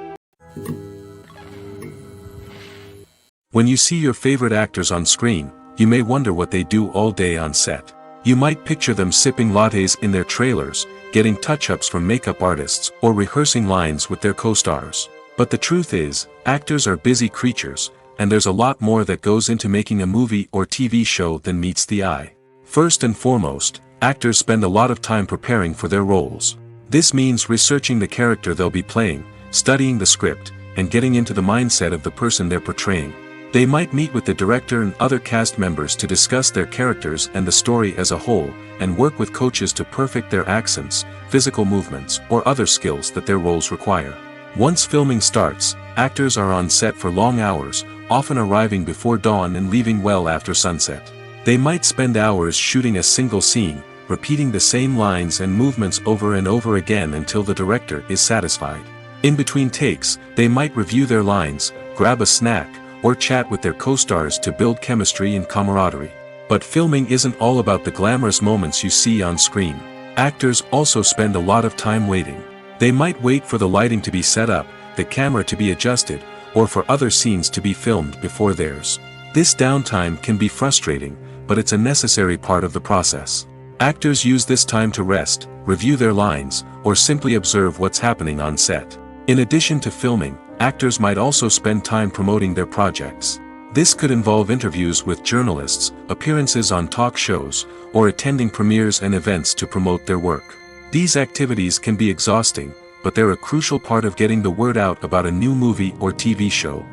When you see your favorite actors on screen, you may wonder what they do all day on set. You might picture them sipping lattes in their trailers, getting touch-ups from makeup artists, or rehearsing lines with their co-stars. But the truth is, actors are busy creatures, and there's a lot more that goes into making a movie or TV show than meets the eye. First and foremost, actors spend a lot of time preparing for their roles. This means researching the character they'll be playing, studying the script, and getting into the mindset of the person they're portraying. They might meet with the director and other cast members to discuss their characters and the story as a whole, and work with coaches to perfect their accents, physical movements, or other skills that their roles require. Once filming starts, actors are on set for long hours, often arriving before dawn and leaving well after sunset. They might spend hours shooting a single scene, repeating the same lines and movements over and over again until the director is satisfied. In between takes, they might review their lines, grab a snack, or chat with their co-stars to build chemistry and camaraderie. But filming isn't all about the glamorous moments you see on screen. Actors also spend a lot of time waiting. They might wait for the lighting to be set up, the camera to be adjusted, or for other scenes to be filmed before theirs. This downtime can be frustrating, but it's a necessary part of the process. Actors use this time to rest, review their lines, or simply observe what's happening on set. In addition to filming, actors might also spend time promoting their projects. This could involve interviews with journalists, appearances on talk shows, or attending premieres and events to promote their work. These activities can be exhausting, but they're a crucial part of getting the word out about a new movie or TV show.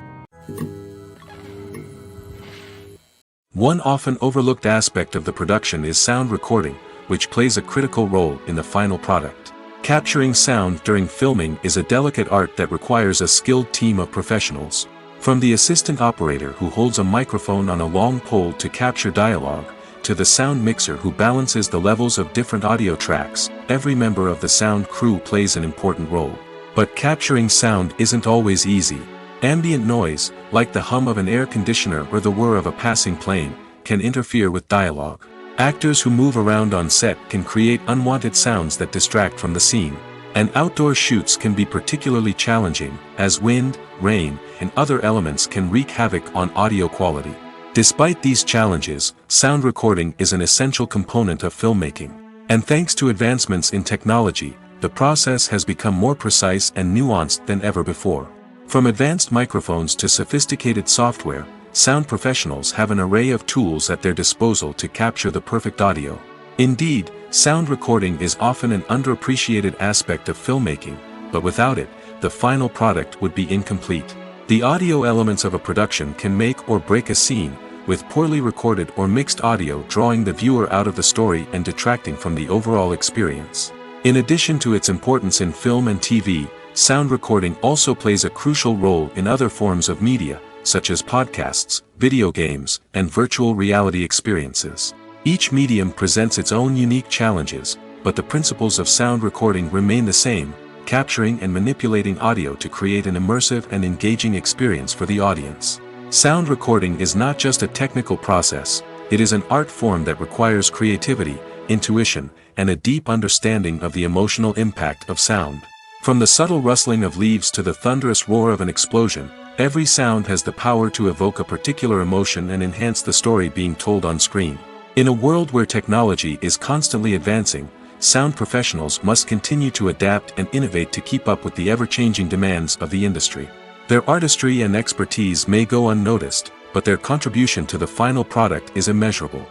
One often overlooked aspect of the production is sound recording, which plays a critical role in the final product. Capturing sound during filming is a delicate art that requires a skilled team of professionals. From the assistant operator who holds a microphone on a long pole to capture dialogue, to the sound mixer who balances the levels of different audio tracks, every member of the sound crew plays an important role. But capturing sound isn't always easy. Ambient noise, like the hum of an air conditioner or the whir of a passing plane, can interfere with dialogue. Actors who move around on set can create unwanted sounds that distract from the scene. And outdoor shoots can be particularly challenging, as wind, rain, and other elements can wreak havoc on audio quality. Despite these challenges, sound recording is an essential component of filmmaking. And thanks to advancements in technology, the process has become more precise and nuanced than ever before. From advanced microphones to sophisticated software, sound professionals have an array of tools at their disposal to capture the perfect audio. Indeed, sound recording is often an underappreciated aspect of filmmaking, but without it, the final product would be incomplete. The audio elements of a production can make or break a scene, with poorly recorded or mixed audio drawing the viewer out of the story and detracting from the overall experience. In addition to its importance in film and TV, sound recording also plays a crucial role in other forms of media, such as podcasts, video games, and virtual reality experiences. Each medium presents its own unique challenges, but the principles of sound recording remain the same, capturing and manipulating audio to create an immersive and engaging experience for the audience. Sound recording is not just a technical process, it is an art form that requires creativity, intuition, and a deep understanding of the emotional impact of sound. From the subtle rustling of leaves to the thunderous roar of an explosion, every sound has the power to evoke a particular emotion and enhance the story being told on screen. In a world where technology is constantly advancing, sound professionals must continue to adapt and innovate to keep up with the ever-changing demands of the industry. Their artistry and expertise may go unnoticed, but their contribution to the final product is immeasurable.